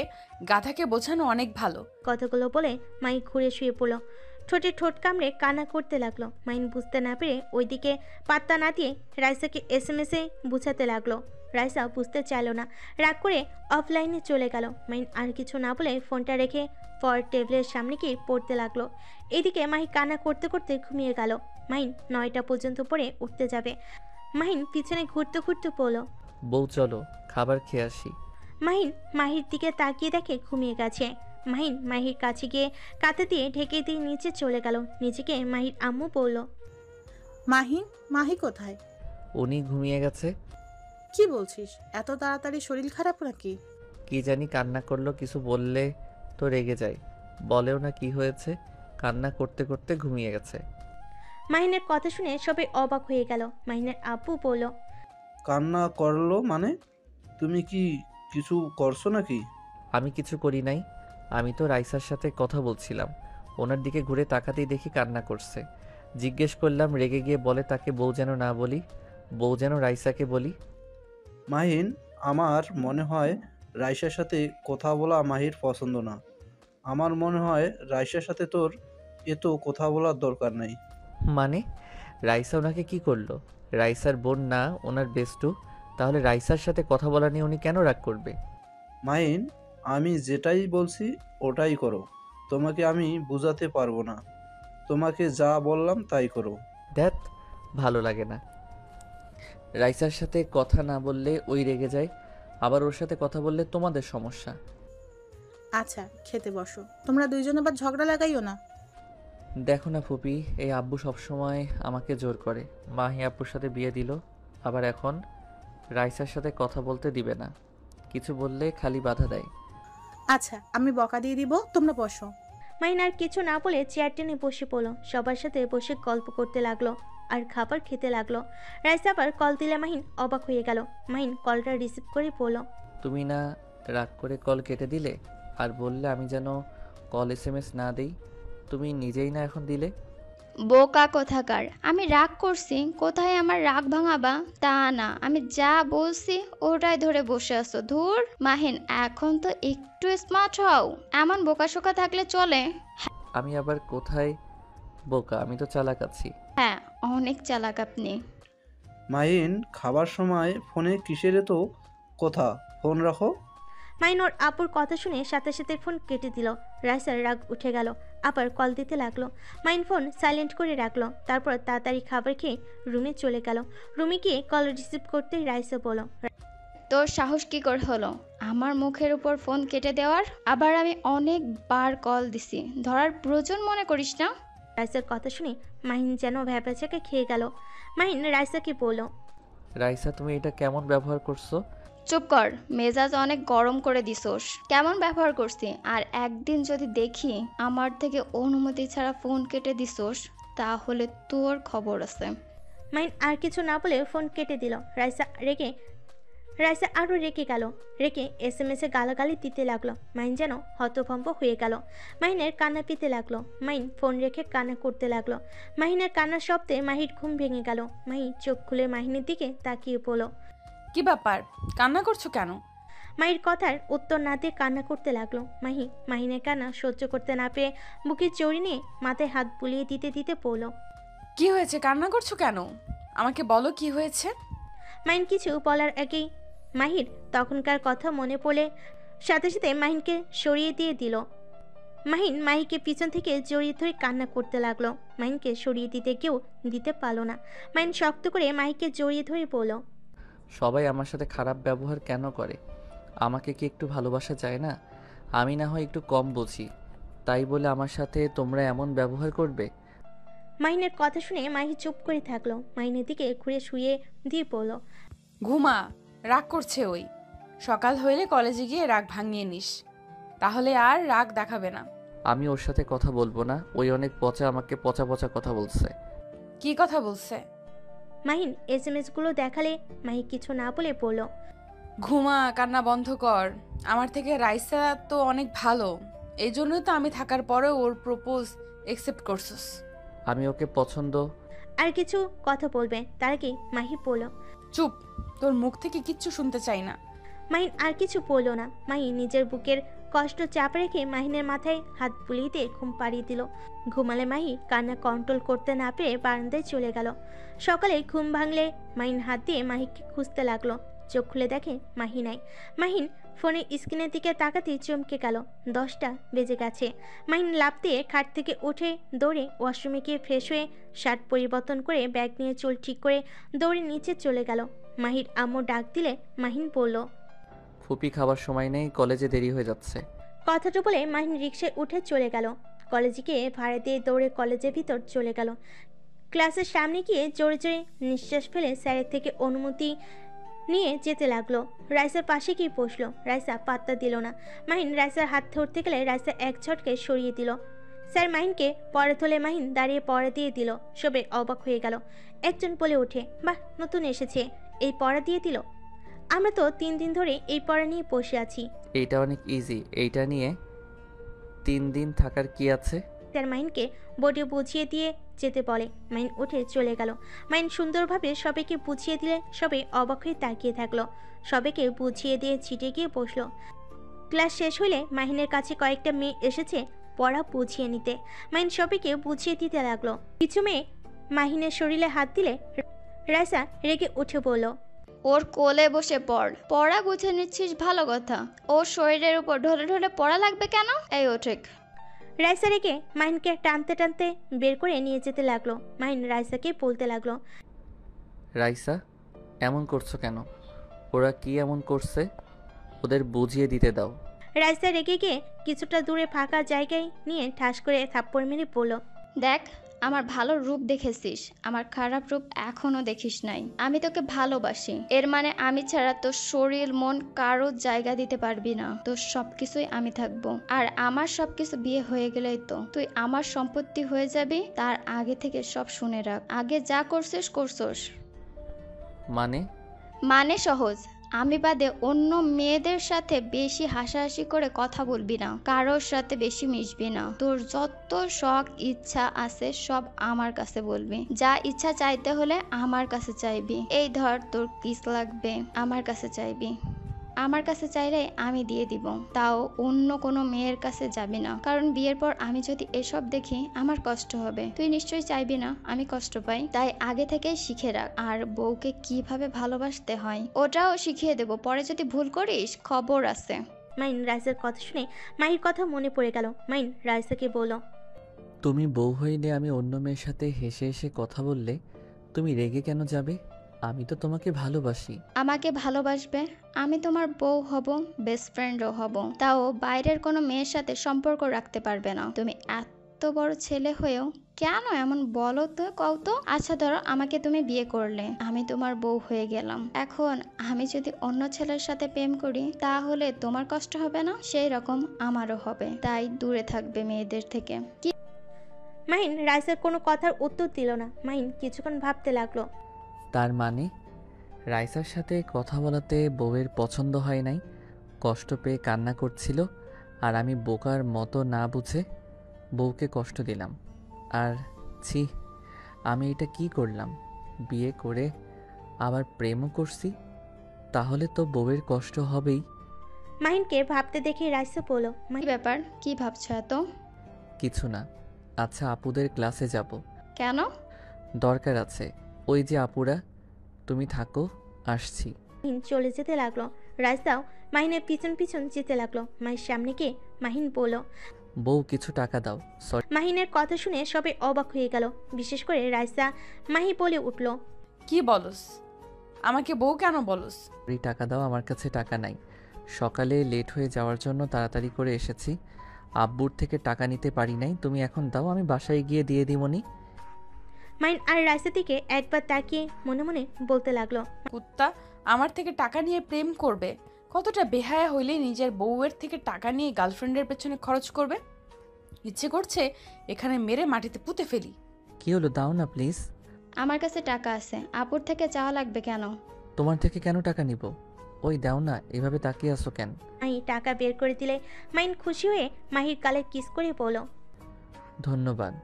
গাধাকে বোঝানো অনেক ভালো। কথাগুলো বলে মাহিন ঘুরে শুয়ে পড়ল। ঠোঁটে ঠোঁট কামড়ে কান্না করতে লাগলো। মাহিন বুঝতে না পেরে ওইদিকে পাত্তা না দিয়ে রাইসাকে SMS-এ বুঝাতে লাগলো। রাইসা বুঝতে চাইল না, রাগ করে অফলাইনে চলে গেল। মাহিন আর কিছু না বলে ফোনটা রেখে পর টেবিলের সামনে গিয়ে পড়তে লাগলো। এদিকে মাহি কান্না করতে করতে ঘুমিয়ে গেল। মাহিন 9টা পর্যন্ত পড়ে উঠতে যাবে। মাহিন পিছনে ঘুরতে ঘুরতে পড়ল। বউ চলো খাবার খেয়ে আসি। মাহিন মাহির দিকে তাকিয়ে দেখে ঘুমিয়ে গেছে। মাহিন মাহির কাছে গিয়ে কাঁথা দিয়ে ঢেকে দিয়ে নিচে চলে গেল। নিজেকে মাহির আম্মু বলল, মাহি কোথায়? উনি ঘুমিয়ে গেছে। কি বলছিস? এত তাড়াতাড়ি শরীর খারাপ নাকি? কি জানি কান্না করলো, কিছু বললে তো রেগে যায়, বলেও না কি হয়েছে। কান্না করতে করতে ঘুমিয়ে গেছে। মাহিনের কথা শুনে সবাই অবাক হয়ে গেল। মাহিনের আব্বু বলল, কান্না করলো মানে? তুমি কি কিছু করছো নাকি? আমি কিছু করি নাই, আমি তো রাইসার সাথে কথা বলছিলাম। ওনার দিকে ঘুরে তাকাতেই দেখি কান্না করছে। জিজ্ঞেস করলাম, রেগে গিয়ে বলে তাকে বউ যেন না বলি, বউ যেন রাইসাকে বলি। মাহিন, আমার মনে হয় রাইসার সাথে কথা বলা মাহির পছন্দ না। আমার মনে হয় রাইসার সাথে তোর এত কথা বলার দরকার নাই। মানে রাইসা ওনাকে কি করলো? রাইসার বোন না ওনার বেস্টু? তাহলে রাইসার সাথে কথা বলা নিয়ে উনি কেন রাগ করবে? মাহিন, আমি যেটাই বলছি ওটাই করো। তোমাকে আমি বোঝাতে পারবো না। তোমাকে যা বললাম তাই করো। ধ্যাত, ভালো লাগে না। রাইসার সাথে কথা না বললে ওই রেগে যায়, আবার ওর সাথে কথা বললে তোমাদের সমস্যা। আচ্ছা, খেতে বসো। তোমরা দুইজন আবার ঝগড়া লাগাইও না। দেখো না ফুপি, এই আব্বু সবসময় আমাকে জোর করে। মাহি আব্বুর সাথে বিয়ে দিল, আবার এখন রাইসার সাথে কথা বলতে দিবে না। কিছু বললে খালি বাধা দেয়। আচ্ছা, আমি বকা দিয়ে দিব, তোমরা বসো। মাহিন আর কিছু না বলে চেয়ার টেনে বসে পড়ল। সবার সাথে বসে গল্প করতে লাগলো আর খাবার খেতে লাগলো। রাইসা আবার কল দিলে মাহিন অবাক হয়ে গেল। মাহিন কলটা রিসিভ করে বলল, তুমি না রাগ করে কল কেটে দিলে আর বললে আমি যেন কল SMS না দেই? তুমি নিজেই না এখন দিলে। বোকা কোথাকার! আমি রাগ করছি? কোথায় আমার রাগ ভাঙাবা? তা না, আমি যা বলছি ওটাই ধরে বসে আছো। ধুর মাহিন, এখন তো একটু স্মার্ট হও। এমন বোকাশোকা থাকলে চলে? আমি আবার কোথায় বোকা? আমি তো চালাক আছি। হ্যাঁ, অনেক চালাক আপনি। মাহিন, খাবার সময় ফোনে কিসের তো কথা? ফোন রাখো। মাহিন ওর আপুর কথা শুনে সাথে সাথে ফোন কেটে দিল। রাইসার রাগ উঠে গেল, আবার কল দিতে লাগলো। মাহিন ফোন সাইলেন্ট করে রাখলো। তারপর তাড়াতাড়ি খাবার খেয়ে রুমে চলে গেল। রুমে গিয়ে কল রিসিভ করতেই রাইসা বলল, তোর সাহস কি করে হলো আমার মুখের উপর ফোন কেটে দেওয়ার? আবার আমি অনেকবার কল দিছি, ধরার প্রয়োজন মনে করিস না? রাইসার কথা শুনে মাহিন যেন ভ্যাপাচাকে খেয়ে গেল। মাহিন রাইসাকে বলল, রাইসা, তুমি এটা কেমন ব্যবহার করছো? চুপ কর, মেজাজ অনেক গরম করে দিছোস। কেমন ব্যবহার করছি, আর একদিন যদি দেখি আমার থেকে অনুমতি ছাড়া ফোন কেটে দিছোস, তাহলে তোর খবর আছে। মাহিন আর কিছু না বলে ফোন কেটে দিল। রাইসা আরও রেগে গেল। রেগে SMS গালাগালি দিতে লাগলো। মাহিন যেন হতভম্ব হয়ে গেল। মাহিনের কান্না পেতে লাগলো। মাহিন ফোন রেখে কান্না করতে লাগলো। মাহিনের কান্নার শব্দে মাহির ঘুম ভেঙে গেল। মাহি চোখ খুলে মাহিনের দিকে তাকিয়ে পড়ল। কি ব্যাপার, কান্না করছো কেন? মাহির কথার উত্তর না দিয়ে কান্না করতে লাগলো। মাহিনের কান্না সহ্য করতে না পেরে বুকে জড়িয়ে নিয়ে মাথায় হাত বুলিয়ে দিতে দিতে পড়ল। কি হয়েছে, কান্না করছো কেন? আমাকে বলো কি হয়েছে। মাহিন কিছু বলার আগেই মাহির তখনকার কথা মনে পড়ে সাথে সাথে মাহিনকে সরিয়ে দিয়ে দিল। মাহিকে পিছন থেকে জড়িয়ে ধরে কান্না করতে লাগলো। মাহিনকে সরিয়ে দিতে কেউ দিতে পারলো না। মাহিন শক্ত করে মাহিকে জড়িয়ে ধরে বলল, সবাই আমার সাথে খারাপ ব্যবহার কেন করে? আমাকে কি একটু ভালোবাসা যায় না? আমি না হয় একটু কম বুঝি, তাই বলে আমার সাথে তোমরা এমন ব্যবহার করবে? মাহিনের কথা শুনে মাহি চুপ করে থাকলো। মাহিনের দিকে ঘুরে শুয়ে দিয়ে পড়ল, ঘুমা, রাগ করছে ওই। সকাল হইলে কলেজে গিয়ে রাগ ভাঙিয়ে নিস, তাহলে আর রাগ দেখাবে না। আমি ওর সাথে কথা বলবো না, ওই অনেক পচা, আমাকে পচা পচা কথা বলছে। কি কথা বলছে? মাহিন SMS গুলো দেখালে মাহি কিছু না বলে বলল, ঘুমা, কান্না বন্ধ কর। আমার থেকে রাইসা তো অনেক ভালো, এই জন্যই তো আমি থাকার পরেও ওর প্রপোজ একসেপ্ট করছিস। আমি ওকে পছন্দ। আর কিছু কথা বলবে তার আগে মাহি বলল, চুপ, তোর মুখ থেকে কিচ্ছু শুনতে চাই না। মাহিন আর কিছু বলল না। মাহি নিজের বুকের কষ্ট চাপ রেখে মাহিনের মাথায় হাত বুলিয়ে দিয়ে ঘুম পাড়িয়ে দিল। ঘুমালে মাহি কান্না কন্ট্রোল করতে না পেরে বারান্দায় চলে গেল। সকালে ঘুম ভাঙলে মাহিন হাত দিয়ে মাহিকে খুঁজতে লাগলো। চোখ খুলে দেখে মাহি নাই। মাহিন ফোনের স্ক্রিনের দিকে তাকাতেই চমকে গেল। 10টা বেজে গেছে। মাহিন লাফ দিয়ে খাট থেকে উঠে দৌড়ে ওয়াশরুমে গিয়ে ফ্রেশ হয়ে শার্ট পরিবর্তন করে ব্যাগ নিয়ে চুল ঠিক করে দৌড়ে নিচে চলে গেল। মাহির আম্মু ডাক দিলে মাহিন বলল, ফুপি খাবার সময় নেই, কলেজে দেরি হয়ে যাচ্ছে। কথাটা বলে মাহিন রিকশায় উঠে চলে গেল। কলেজে গিয়ে ভাড়া দিয়ে দৌড়ে কলেজের ভিতর চলে গেল। ক্লাসের সামনে গিয়ে জোরে জোরে নিঃশ্বাস ফেলে স্যারের থেকে অনুমতি নিয়ে যেতে লাগলো। রাইসার পাশে গিয়ে বসলো। রাইসা পাত্তা দিল না। মাহিন রাইসার হাত ধরতে গেলে রাইসা এক ঝটকে সরিয়ে দিল। স্যার মাহিনকে পড়া তোলে। মাহিন দাঁড়িয়ে পড়া দিয়ে দিল। সবে অবাক হয়ে গেল। একজন বলে ওঠে, বাহ, নতুন এসেছে, এই পড়া দিয়ে দিল। আমরা তো 3 দিন ধরে এই পড়া নিয়ে বসে আছি। এইটা অনেক ইজি, এইটা নিয়ে 3 দিন থাকার কি আছে? স্যার মাহিনকে বোর্ডে বুঝিয়ে দিয়ে যেতে বলে। মাহিন উঠে চলে গেল। মাহিন সুন্দরভাবে সবাইকে বুঝিয়ে দিলে সবাই অবাক হয়ে তাকিয়ে থাকলো। সবাইকে বুঝিয়ে দিয়ে ছিটে গিয়ে বসলো। ক্লাস শেষ হলে মাহিনের কাছে কয়েকটা মেয়ে এসেছে পড়া বুঝিয়ে নিতে। মাহিন সবাইকে বুঝিয়ে দিতে লাগলো। কিছু মেয়ে মাহিনের শরীরে হাত দিলে রাইসা রেগে উঠে বলল, ওর কোলে বসে পড়। পড়া বুঝে নিচ্ছিস, ভালো কথা। ওর শরীরের উপর ঢলে ঢলে পড়া লাগবে কেন? এই ওঠেক। রাইসা রেগে মাহিনকে টানতে টানতে বের করে নিয়ে যেতে লাগলো। মাহিন রাইসাকে বলতে লাগলো, রাইসা, এমন করছো কেন? ওরা কি এমন করছে? ওদের বুঝিয়ে দিতে দাও। রাইসা রেগে গিয়ে কিছুটা দূরে ফাঁকা জায়গায় নিয়ে ঠাস করে থাপ্পড় মেরে পড়ল। দেখ, আমার ভালো রূপ দেখেছিস, আমার খারাপ রূপ এখনো দেখিস নাই। আমি তোকে ভালোবাসি, এর মানে আমি ছাড়া তোর শরীর মন কারো জায়গা দিতে পারবি না। তোর সবকিছুই আমি থাকবো, আর আমার সবকিছু বিয়ে হয়ে গেলেই তো তুই আমার সম্পত্তি হয়ে যাবি। তার আগে থেকে সব শুনে রাখ, আগে যা করছিস করছস। মানে সহজ, আমি বাদে অন্য মেয়েদের সাথে বেশি হাসাহাসি করে কথা বলবি না, কারোর সাথে বেশি মিশবি না। তোর যত শখ ইচ্ছা আছে সব আমার কাছে বলবি। যা ইচ্ছা চাইতে হলে আমার কাছে চাইবি। এই ধর, তোর কিস লাগবে, আমার কাছে চাইবি। আমার কাছে চাইলে আমি দিয়ে দিব, তাও অন্য কোনো মেয়ের কাছে যাবি না, কারণ বিয়ের পর আমি যদি এসব দেখি আমার কষ্ট হবে। তুই নিশ্চয়ই চাইবি না আমি কষ্ট পাই, তাই আগে থেকেই শিখে রাখ। আর বউকে কিভাবে ভালোবাসতে হয় ওটাও শিখিয়ে দেব, পরে যদি ভুল করিস খবর আছে। মাহিন রাইসার কথা শুনে মাহির কথা মনে পড়ে গেল। মাহিন রাইসাকে বলল, তুমি বউ হইলে আমি অন্য মেয়ের সাথে হেসে হেসে কথা বললে তুমি রেগে কেন যাবে? আমি তো তোমাকে ভালোবাসি। আমাকে ভালোবাসবে, আমি তোমার বউ হব, বেস্ট ফ্রেন্ডও হব, তাও বাইরের কোনো মেয়ের সাথে সম্পর্ক রাখতে পারবে না। তুমি এত এত বড় ছেলে হয়েও কেন এমন বলো তো, কও তো। আচ্ছা ধরো আমাকে তুমি বিয়ে করলে, আমি তোমার বউ হয়ে গেলাম। এখন আমি যদি অন্য ছেলের সাথে প্রেম করি তাহলে তোমার কষ্ট হবে না? সেই রকম আমারও হবে, তাই দূরে থাকবে মেয়েদের থেকে। কি মাহিন রাইসার কোনো কথার উত্তর দিল না। মাহিন কিছুক্ষণ ভাবতে লাগলো। তার মানে রাইসার সাথে কথা বলাতে বউয়ের পছন্দ হয় নাই, কষ্ট পেয়ে কান্না করছিল, আর আমি বোকার মতো না বুঝে বউকে কষ্ট দিলাম। আর ছি, আমি এটা কি করলাম? বিয়ে করে আবার প্রেমও করছি, তাহলে তো বউয়ের কষ্ট হবেই। মাহিনকে ভাবতে দেখে রাইসা বলল, কি ব্যাপার, কি ভাবছো এত? কিছু না। আচ্ছা, আপুদের ক্লাসে যাব। কেন? দরকার আছে। ওই যে আপুরা, তুমি থাকো, আসছি। মাহিন চলে যেতে লাগলো। রাইসাও মাহিনের পিছন পিছন যেতে লাগলো। মাহির সামনে গিয়ে মাহিন বলল। বউ কিছু টাকা দাও। সরি। মাহিনের কথা শুনে সবাই অবাক হয়ে গেল, বিশেষ করে রাইসা। মাহি বলে উঠল, কি বলস? আমাকে বউ কেন বলস? টাকা দাও, আমার কাছে টাকা নাই। সকালে লেট হয়ে যাওয়ার জন্য তাড়াতাড়ি করে এসেছি, আব্বুর থেকে টাকা নিতে পারি নাই। তুমি এখন দাও, আমি বাসায় গিয়ে দিয়ে দিমনি। মাহিন আর রাইসা দিকে একবার তাকিয়ে মনে মনে বলতে লাগলো, কুত্তা আমার থেকে টাকা নিয়ে প্রেম করবে? কতটা বেহায়া হইলে নিজের বউয়ের থেকে টাকা নিয়ে গার্লফ্রেন্ডের পেছনে খরচ করবে? ইচ্ছে করছে এখানে মেরে মাটিতে পুঁতে ফেলি। কি হলো, দাও না প্লিজ। আমার কাছে টাকা আছে, আপুর থেকে চাওয়া লাগবে কেন? তোমার থেকে কেন টাকা নিব? ওই দাও না, এভাবে তাকিয়ে আসো কেন? মাহি টাকা বের করে দিলে মাহিন খুশি হয়ে মাহির গালে কিস করে বলল। ধন্যবাদ।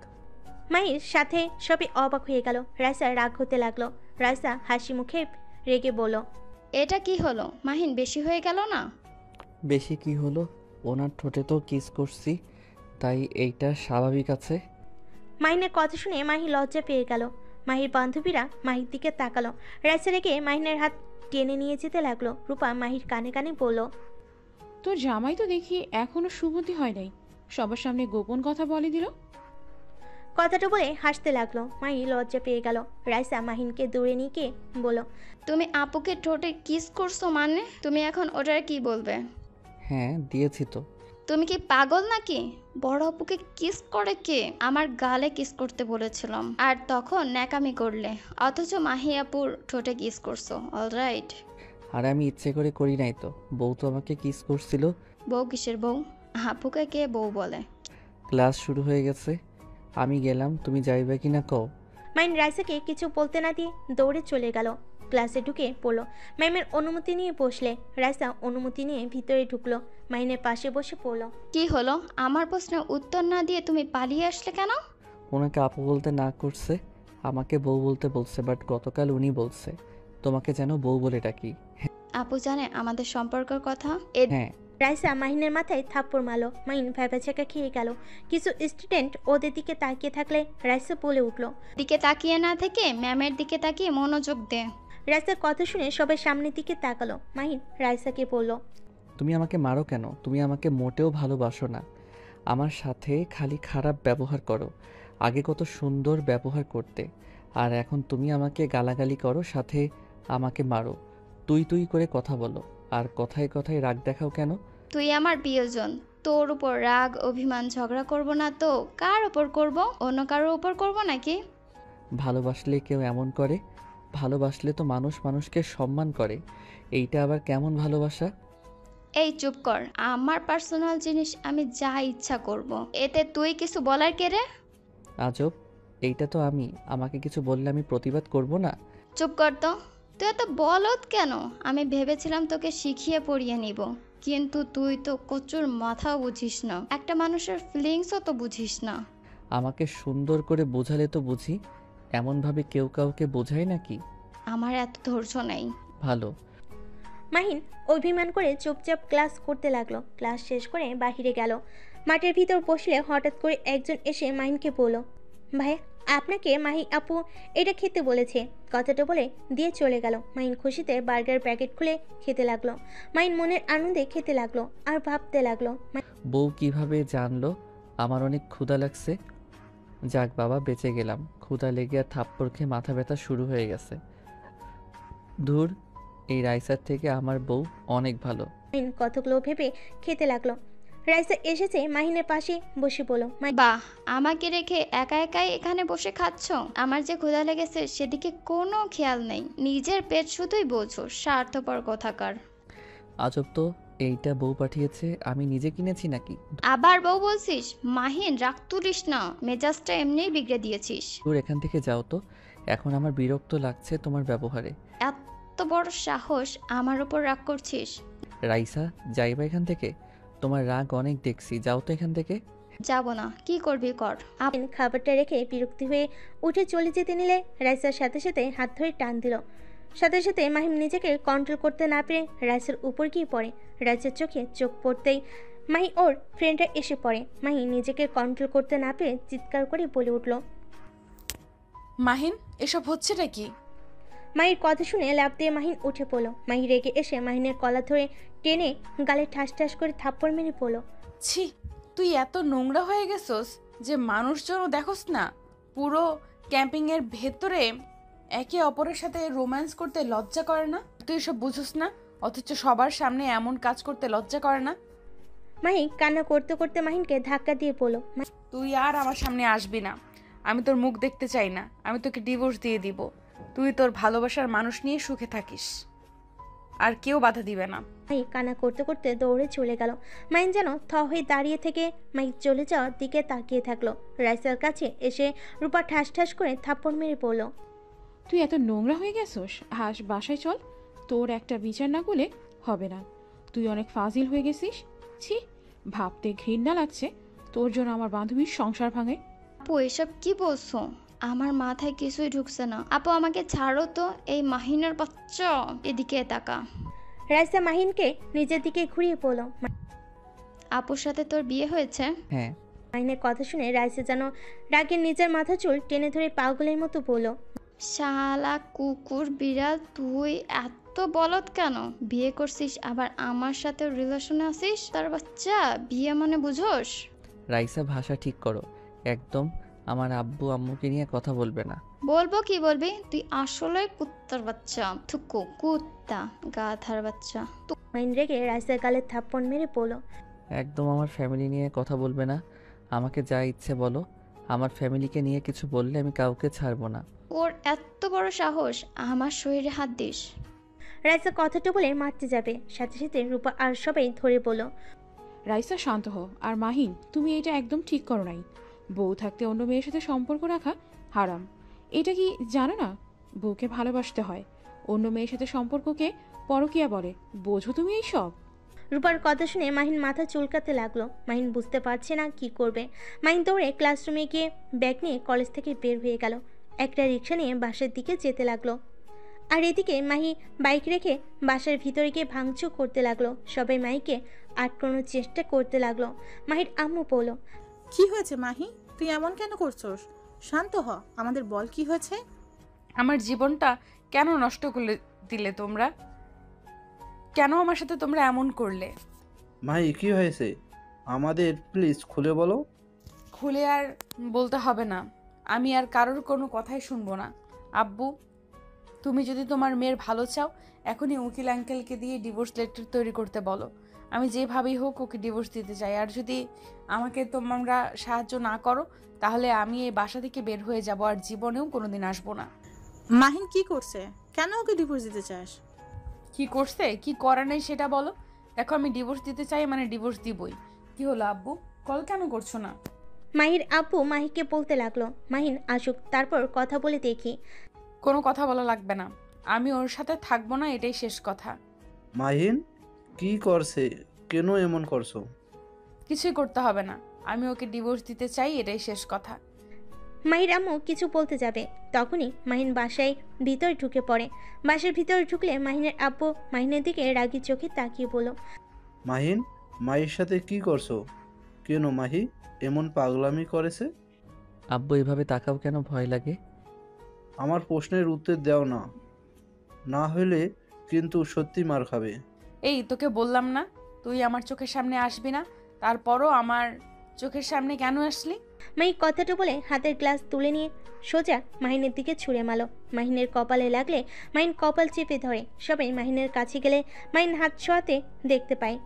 মাহির সাথে সবাই অবাক হয়ে গেল। রাইসা রাগ হতে লাগলো। রাইসা হাসি মুখে রেগে বলল, এটা কি হলো মাহিন, বেশি হয়ে গেল না? বেশি কি হলো? ওনার ঠোঁটে তো কিস করছি, তাই এইটা স্বাভাবিক আছে। মাহিনের কথা শুনে মাহি লজ্জা পেয়ে গেল। মাহির বান্ধবীরা মাহির দিকে তাকালো। রাইসা রেগে মাহিনের হাত টেনে নিয়ে যেতে লাগলো। রূপা মাহির কানে কানে বলল, তোর জামাই তো দেখি এখনো সুবুদ্ধি হয় নাই, সবার সামনে গোপন কথা বলে দিল। কথাটা বলে হাসতে লাগলো। মাহি লজ্জা পেয়ে গেল। রাইসা মাহিনকে দূরে নিয়ে গিয়ে বলল, তুমি আপুকে ঠোঁটে কিস করছো মানে? তুমি এখন ওটার কি বলবে? হ্যাঁ, দিয়েছি তো। তুমি কি পাগল নাকি? বড় আপুকে কিস করে কে? আমার গালে কিস করতে বলেছিলাম আর তখন ন্যাকামি করলে, অথচ মাহি আপুর ঠোঁটে কিস করছো। অলরাইট। আর আমি ইচ্ছে করে করি নাই তো, বউ তো আমাকে কিস করছিল। বউ কিসের বউ? আপুকে কে বউ বলে? ক্লাস শুরু হয়ে গেছে, আমি গেলাম, তুমি যাইবে কিনা কও। মাইন রাইসাকে কিছু বলতে না দিয়ে দৌড়ে চলে গেল। ক্লাসে ঢুকে পড়লো। ম্যামের অনুমতি নিয়ে বসলে। রাইসা অনুমতি নিয়ে ভিতরে ঢুকলো। মাইনের পাশে বসে পড়লো। কি হলো? আমার প্রশ্নের উত্তর না দিয়ে তুমি পালিয়ে আসলে কেন? ওনাকে আপু বলতে না করছে, আমাকে বউ বলতে বলছে, বাট গতকাল উনি বলছে তোমাকে যেন বউ বলে ডাকি। আপু জানে আমাদের সম্পর্কের কথা? হ্যাঁ। রাইসা মাহিনের মাথায় থাপ্পড় মারলো। মাহিন ভ্যাবাচাকা খেয়ে গেল। কিছু স্টুডেন্ট ওদের দিকে তাকিয়ে থাকলে রাইসা বলে উঠলো, দিকে তাকিয়ে না থেকে ম্যামের দিকে তাকিয়ে মনোযোগ দে। রাইসার কথা শুনে সবাই সামনের দিকে তাকালো। মাহিন রাইসাকে বলল, তুমি আমাকে মারো কেন? তুমি আমাকে মোটেও ভালোবাসো না, আমার সাথে খালি খারাপ ব্যবহার করো। আগে কত সুন্দর ব্যবহার করতে, আর এখন তুমি আমাকে গালাগালি করো, সাথে আমাকে মারো, তুই তুই করে কথা বলো, আর কথায় কথায় রাগ দেখাও কেন? তুই আমার প্রিয়জন, তোর উপর রাগ অভিমান ঝগড়া করব না তো কার উপর করব? অন্য কারোর উপর করব নাকি? ভালোবাসলে কেউ এমন করে? ভালোবাসলে তো মানুষ মানুষকে সম্মান করে, এইটা আবার কেমন ভালোবাসা? এই চুপ কর, আমার পার্সোনাল জিনিস আমি যা ইচ্ছা করব, এতে তুই কিছু বলার কে রে? আজব, এইটা তো আমি, আমাকে কিছু বললে আমি প্রতিবাদ করব না? চুপ কর তো, তুই এত বলদ কেন? আমি ভেবেছিলাম তোকে শিখিয়ে পড়িয়ে নিব, কিন্তু তুই তো কচুর মাথাও বুঝিস না, একটা মানুষের ফিলিংসও তো বুঝিস না। আমাকে সুন্দর করে বোঝালে তো বুঝি, এমনভাবে কেউ কাউকে বোঝায় নাকি? আমার এত ধৈর্য নেই। ভালো। মাহিন অভিমান করে চুপচাপ ক্লাস করতে লাগলো। ক্লাস শেষ করে বাহিরে গেল। মাঠের ভিতর বসলে হঠাৎ করে একজন এসে মাহিনকে বলল, ভাইয়া আপনাকে মাহি আপু এটা খেতে বলেছে। কথাটা বলে দিয়ে চলে গেল। মাহিন খুশিতে বার্গার প্যাকেট খুলে খেতে লাগলো। মাহিন মনের আনন্দে খেতে লাগলো আর ভাবতে লাগলো, বউ কিভাবে জানলো আমার অনেক ক্ষুধা লাগছে? যাক বাবা, বেঁচে গেলাম। ক্ষুধা লেগে আর থাপ্পড় খেয়ে মাথা ব্যথা শুরু হয়ে গেছে। ধুর, এই রাইসার থেকে আমার বউ অনেক ভালো। মাহিন কতগুলো ভেবে খেতে লাগলো। রাইসা এসেছে মাহিনের পাশে বসে বলল, বাহ, আমাকে রেখে একা একাই এখানে বসে খাচ্ছ? আমার যে ক্ষুধা লেগেছে সেদিকে কোনো খেয়াল নেই। নিজের পেট শুধুই বোঝো, স্বার্থপর কোথাকার। আজব তো, এইটা বউ পাঠিয়েছে, আমি নিজে কিনেছি নাকি? আবার বউ বলছিস? মাহিন, রাগ তুলিস না, মেজাজটা এমনিই বিগড়ে দিয়েছিস। তোর এখান থেকে যাও তো, এখন আমার বিরক্ত লাগছে তোমার ব্যবহারে। এত বড় সাহস, আমার উপর রাগ করছিস? রাইসা, যাইবা এখান থেকে? তোমার রাগ অনেক দেখছি, যাও তো এখান থেকে। যাব না, কি করবি কর। খাবারটা রেখে বিরক্তি হয়ে উঠে চলে যেতে নিলে রাইসার সাথে সাথে হাত ধরে টান দিল। সাথে সাথে মাহিম নিজেকে কন্ট্রোল করতে না পেরে রাইসার উপর গিয়ে পড়ে। রাইসার চোখে চোখ পড়তেই মাহি ওর ফ্রেন্ডরা এসে পড়ে। মাহি নিজেকে কন্ট্রোল করতে না পেরে চিৎকার করে বলে উঠল, মাহিন, এসব হচ্ছেটা কি? মাহির কথা শুনে লাফ দিয়ে মাহিন উঠে পড়ল। মাহি রেগে এসে মাহিনের কলা ধরে টেনে গালে ঠাস ঠাস করে থাপ্পড় মেরে পড়ল। ছি, তুই এত নোংরা হয়ে গেছস যে মানুষজনও দেখোস না? পুরো ক্যাম্পিংয়ের ভেতরে একে অপরের সাথে রোম্যান্স করতে লজ্জা করে না? তুই এসব বুঝোস না, অথচ সবার সামনে এমন কাজ করতে লজ্জা করে না? মাহি কান্না করতে করতে মাহিনকে ধাক্কা দিয়ে পড়ল, তুই আর আমার সামনে আসবি না, আমি তোর মুখ দেখতে চাই না, আমি তোকে ডিভোর্স দিয়ে দিব। তুই তোর ভালোবাসার মানুষ নিয়ে সুখে থাকিস, আর কেউ বাধা দিবে না। মাহি কান্না করতে করতে দৌড়ে চলে গেল। মাহিন যেন থ হয়ে দাঁড়িয়ে থেকে মাহি চলে যাওয়ার দিকে তাকিয়ে থাকলো। রাইসার কাছে এসে রূপা ঠাস ঠাস করে থাপ্পড় মেরে পড়ল। তুই এত নোংরা হয়ে গেছোস, হাস বাসায় চল, তোর একটা বিচার না করলে হবে না। তুই অনেক ফাজিল হয়ে গেছিস। ছি, ভাবতে ঘৃণা লাগছে তোর জন্য আমার বান্ধবীর সংসার ভাঙে। আপু, এসব কি বলছো? আমার মাথায় কিছুই ঢুকছে না। আপু, আমাকে ছাড়ো তো। এই মাহিনের বাচ্চা, এদিকে তাকা। রাইসা মাহিনকে নিজের দিকে ঘুরিয়ে পড়ল। আপুর সাথে তোর বিয়ে হয়েছে? হ্যাঁ। মাহিনের কথা শুনে রাইসা যেন রাগে নিজের মাথা চুল টেনে ধরে পাগলের মতো বলল, শালা কুকুর বিড়াল, তুই এত বলদ কেন? বিয়ে করছিস আবার আমার সাথে রিলেশনে আছিস? তার বাচ্চা, বিয়ে মানে বুঝোস? রাইসা, ভাষা ঠিক করো একদম। আমার আব্বু আম্মুকে নিয়ে কথা বলবে না। বলবো কি বলবি? তুই আসলে কুত্তার বাচ্চা, থুকু কুত্তা, গাধার বাচ্চা। মাহিন রেগে রাইসার গালে থাপ্পড় মেরে পড়ল। একদম আমার ফ্যামিলি নিয়ে কথা বলবে না। আমাকে যা ইচ্ছে বলো, আমার ফ্যামিলিকে নিয়ে কিছু বললে আমি কাউকে ছাড়বো না। ওর এত বড় সাহস, আমার শরীরে হাত দিস? রাইসা কথাটা বলে মারতে যাবে, সাথে সাথে রূপা আর সবাই ধরে বলল, রাইসা, শান্ত হও। আর মাহিন, তুমি এটা একদম ঠিক করো নাই। বউ থাকতে অন্য মেয়ের সাথে সম্পর্ক রাখা হারাম। এটা কি জানো না? বউকে ভালোবাসতে হয়। অন্য মেয়ের সাথে সম্পর্ককে পরকীয়া বলে। বোঝো তুমি এই সব? রূপার কথা শুনে মাহিন মাথা চুলকাতে লাগলো। মাহিন বুঝতে পারছে না কি করবে। মাহিন দৌড়ে ক্লাসরুমে গিয়ে ব্যাগ নিয়ে কলেজ থেকে বের হয়ে গেল। একটা রিক্সা নিয়ে বাসার দিকে যেতে লাগলো। আর এদিকে মাহি বাইক রেখে বাসার ভিতরে গিয়ে ভাঙচুর করতে লাগলো। সবাই মাহিকে আটকানোর চেষ্টা করতে লাগলো। মাহির আম্মু বলল, কি হয়েছে মাহি? তুই এমন কেন করছস? শান্ত হ, আমাদের বল কি হয়েছে? আমার জীবনটা কেন নষ্ট করে দিলে তোমরা? কেন আমার সাথে তোমরা এমন করলে? মাহি, কি হয়েছে? আমাদের প্লিজ খুলে বলো। খুলে আর বলতে হবে না, আমি আর কারোর কোনো কথাই শুনবো না। আব্বু, তুমি যদি তোমার মেয়ের ভালো চাও, এখনই উকিল আঙ্কেলকে দিয়ে ডিভোর্স লেটার তৈরি করতে বলো। আমি যেভাবেই হোক ওকে ডিভোর্স দিতে চাই। আর যদি আমাকে তোমরা সাহায্য না করো, তাহলে আমি এই বাসা থেকে বের হয়ে যাব, আর জীবনেও কোনোদিন আসবো না। মাহিন কি করছে? কেন ওকে ডিভোর্স দিতে চাস? কি করছে, কি করে নাই সেটা বলো। দেখো, আমি ডিভোর্স দিতে চাই মানে ডিভোর্স দিবই। কি হলো আব্বু, কল কেন করছো না? মাহির আব্বু মাহিকে বলতে লাগলো, মাহিন আসুক, তারপর কথা বলে দেখি। কোনো কথা বলা লাগবে না, আমি ওর সাথে থাকবো না, এটাই শেষ কথা। মাহিন কি করছে? কেন এমন করছো? কিছুই করতে হবে না, আমি ওকে ডিভোর্স দিতে চাই, এটাই শেষ কথা। মাহির আম্মু কিছু বলতে যাবে, তখনই মাহিন বাসায় ভিতরে ঢুকে পড়ে। বাসার ভিতরে ঢুকলে মাহিনের আব্বু মাহিনের দিকে রাগি চোখে তাকিয়ে বলল, মাহিন, মাহির সাথে কি করছো? কেন মাহি এমন পাগলামি করেছে? আব্বু, এভাবে তাকাও কেন? ভয় লাগে? আমার প্রশ্নের উত্তর দাও না, না হলে কিন্তু সত্যি মার খাবে। এই, তোকে বললাম না তুই আমার চোখের সামনে আসবি না, তারপরও আমার চোখের সামনে কেন আসলি? মাহি কথাটা বলে হাতের গ্লাস তুলে নিয়ে সোজা মাহিনের দিকে ছুঁড়ে মারল। মাহিনের কপালে লাগলে মাহিন কপাল চেপে ধরে। সবাই মাহিনের কাছে গেলে মাহিন হাত ছোঁয়াতে দেখতে পায়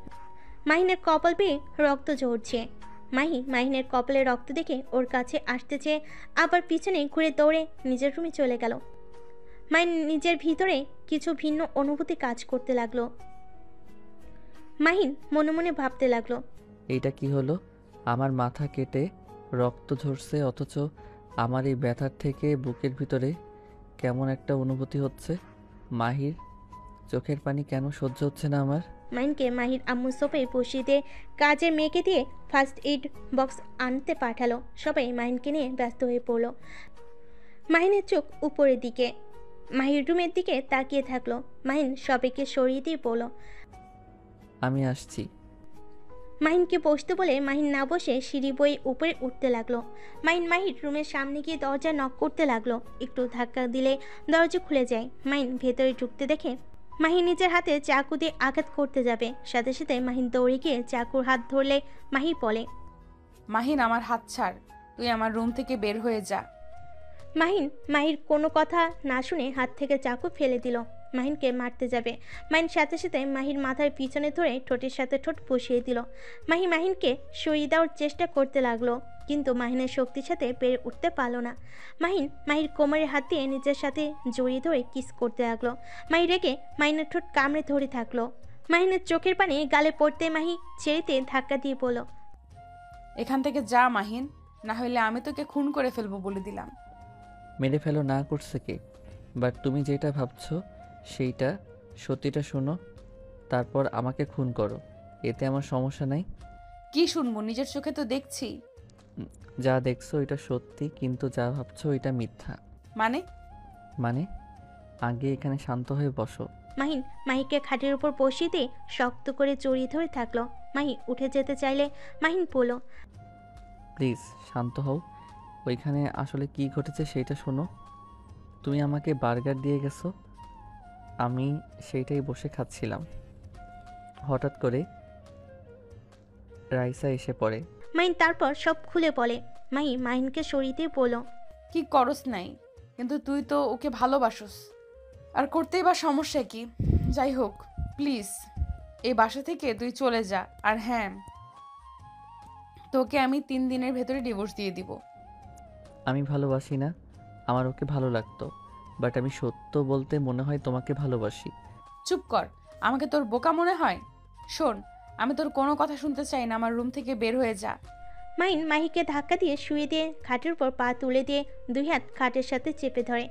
মাহিনের কপাল পেয়ে রক্ত ঝরছে। মাহিনের কপালে রক্ত দেখে ওর কাছে আসতে চেয়ে আবার পিছনে ঘুরে দৌড়ে নিজের রুমে চলে গেল। মাহিন নিজের ভিতরে কিছু ভিন্ন অনুভূতি কাজ করতে লাগলো। মাহিন মনে মনে ভাবতে লাগলো, এইটা কি হলো? আমার মাথা কেটে রক্ত ঝরছে, অথচ আমার এই ব্যথার থেকে বুকের ভিতরে কেমন একটা অনুভূতি হচ্ছে। মাহির চোখের পানি কেন সহ্য হচ্ছে না আমার? মাহিনকে মাহির আম্মু সোফায় বসিয়ে দিয়ে কাজের মেয়েকে দিয়ে ফার্স্ট এইড বক্স আনতে পাঠালো। সবাই মাহিনকে নিয়ে ব্যস্ত হয়ে পড়লো। মাহিনের চোখ উপরের দিকে, মাহির রুমের দিকে তাকিয়ে থাকলো। মাহিন সবাইকে সরিয়ে দিয়ে বলল, আমি আসছি। মাহিনকে বসতে বলে মাহিন না বসে সিঁড়ি বয়ে উপরে উঠতে লাগলো। মাহির রুমের সামনে গিয়ে দরজা নক করতে লাগলো। একটু ধাক্কা দিলে দরজা খুলে যায়। মাহিন ভেতরে ঢুকতে দেখে মাহিন নিজের হাতে চাকু দিয়ে আঘাত করতে যাবে। সাথে সাথে মাহিন দৌড়ে গিয়ে চাকুর হাত ধরলে মাহি বলে, মাহিন আমার হাত ছাড়, তুই আমার রুম থেকে বের হয়ে যা। মাহির কোনো কথা না শুনে হাত থেকে চাকু ফেলে দিল। মাহিনকে মারতে যাবে। মাহিন সাথে সাথে মাহির মাথার পিছনে ধরে ঠোঁটের সাথে ঠোঁট বসিয়ে দিল। মাহিনকে সরিয়ে দেওয়ার চেষ্টা করতে লাগলো, কিন্তু মাহিনের শক্তির সাথে পেরে উঠতে পারলো না। মাহির কোমরে হাত দিয়ে নিজের সাথে জড়িয়ে ধরে কিস করতে লাগলো। মাহি রেগে মাহিনের ঠোঁট কামড়ে ধরে থাকলো। মাহিনের চোখের পানি গালে পড়তে মাহি ছেড়েতে ধাক্কা দিয়ে বলল, এখান থেকে যা মাহিন, না হলে আমি তোকে খুন করে ফেলবো বলে দিলাম। মেরে ফেলো না করছে কে? বাট তুমি যেটা ভাবছো সেইটা সত্যিটা শোনো, তারপর আমাকে খুন করো, এতে আমার সমস্যা নাই। কি শুনবো? নিজের চোখে তো দেখছি। যা দেখছো এটা সত্যি, কিন্তু যা ভাবছো এটা মিথ্যা। মানে? আগে এখানে শান্ত হয়ে বসো। মাহিকে খাটের উপর বসিয়ে দিয়ে শক্ত করে জড়িয়ে ধরে থাকলো। মাহি উঠে যেতে চাইলে মাহিন বলল, প্লিজ শান্ত হও। ওইখানে আসলে কি ঘটেছে সেটা শোনো। তুমি আমাকে বার্গার দিয়ে গেছো, আমি সেইটাই বসে খাচ্ছিলাম। হঠাৎ করে রাইসা এসে পড়ে। মাহিন তারপর সব খুলে বলে। মাহিনকে সরিয়ে দিয়ে বলল, কি করস নাই, কিন্তু তুই তো ওকে ভালোবাসোস, আর করতেই বা সমস্যা কি? যাই হোক, প্লিজ এই বাসা থেকে তুই চলে যা। আর হ্যাঁ, তোকে আমি 3 দিনের ভেতরে ডিভোর্স দিয়ে দিব। আমি ভালোবাসি না, আমার ওকে ভালো লাগতো, বাট আমি সত্য বলতে মনে হয় তোমাকে ভালোবাসি। চুপ কর, আমাকে তোর বোকা মনে হয়? শোন, আমি তোর কোনো কথা শুনতে চাই না, আমার রুম থেকে বের হয়ে যা। মাহিকে ধাক্কা দিয়ে শুয়ে দিয়ে খাটের উপর পা তুলে দিয়ে 2 হাত খাটের সাথে চেপে ধরে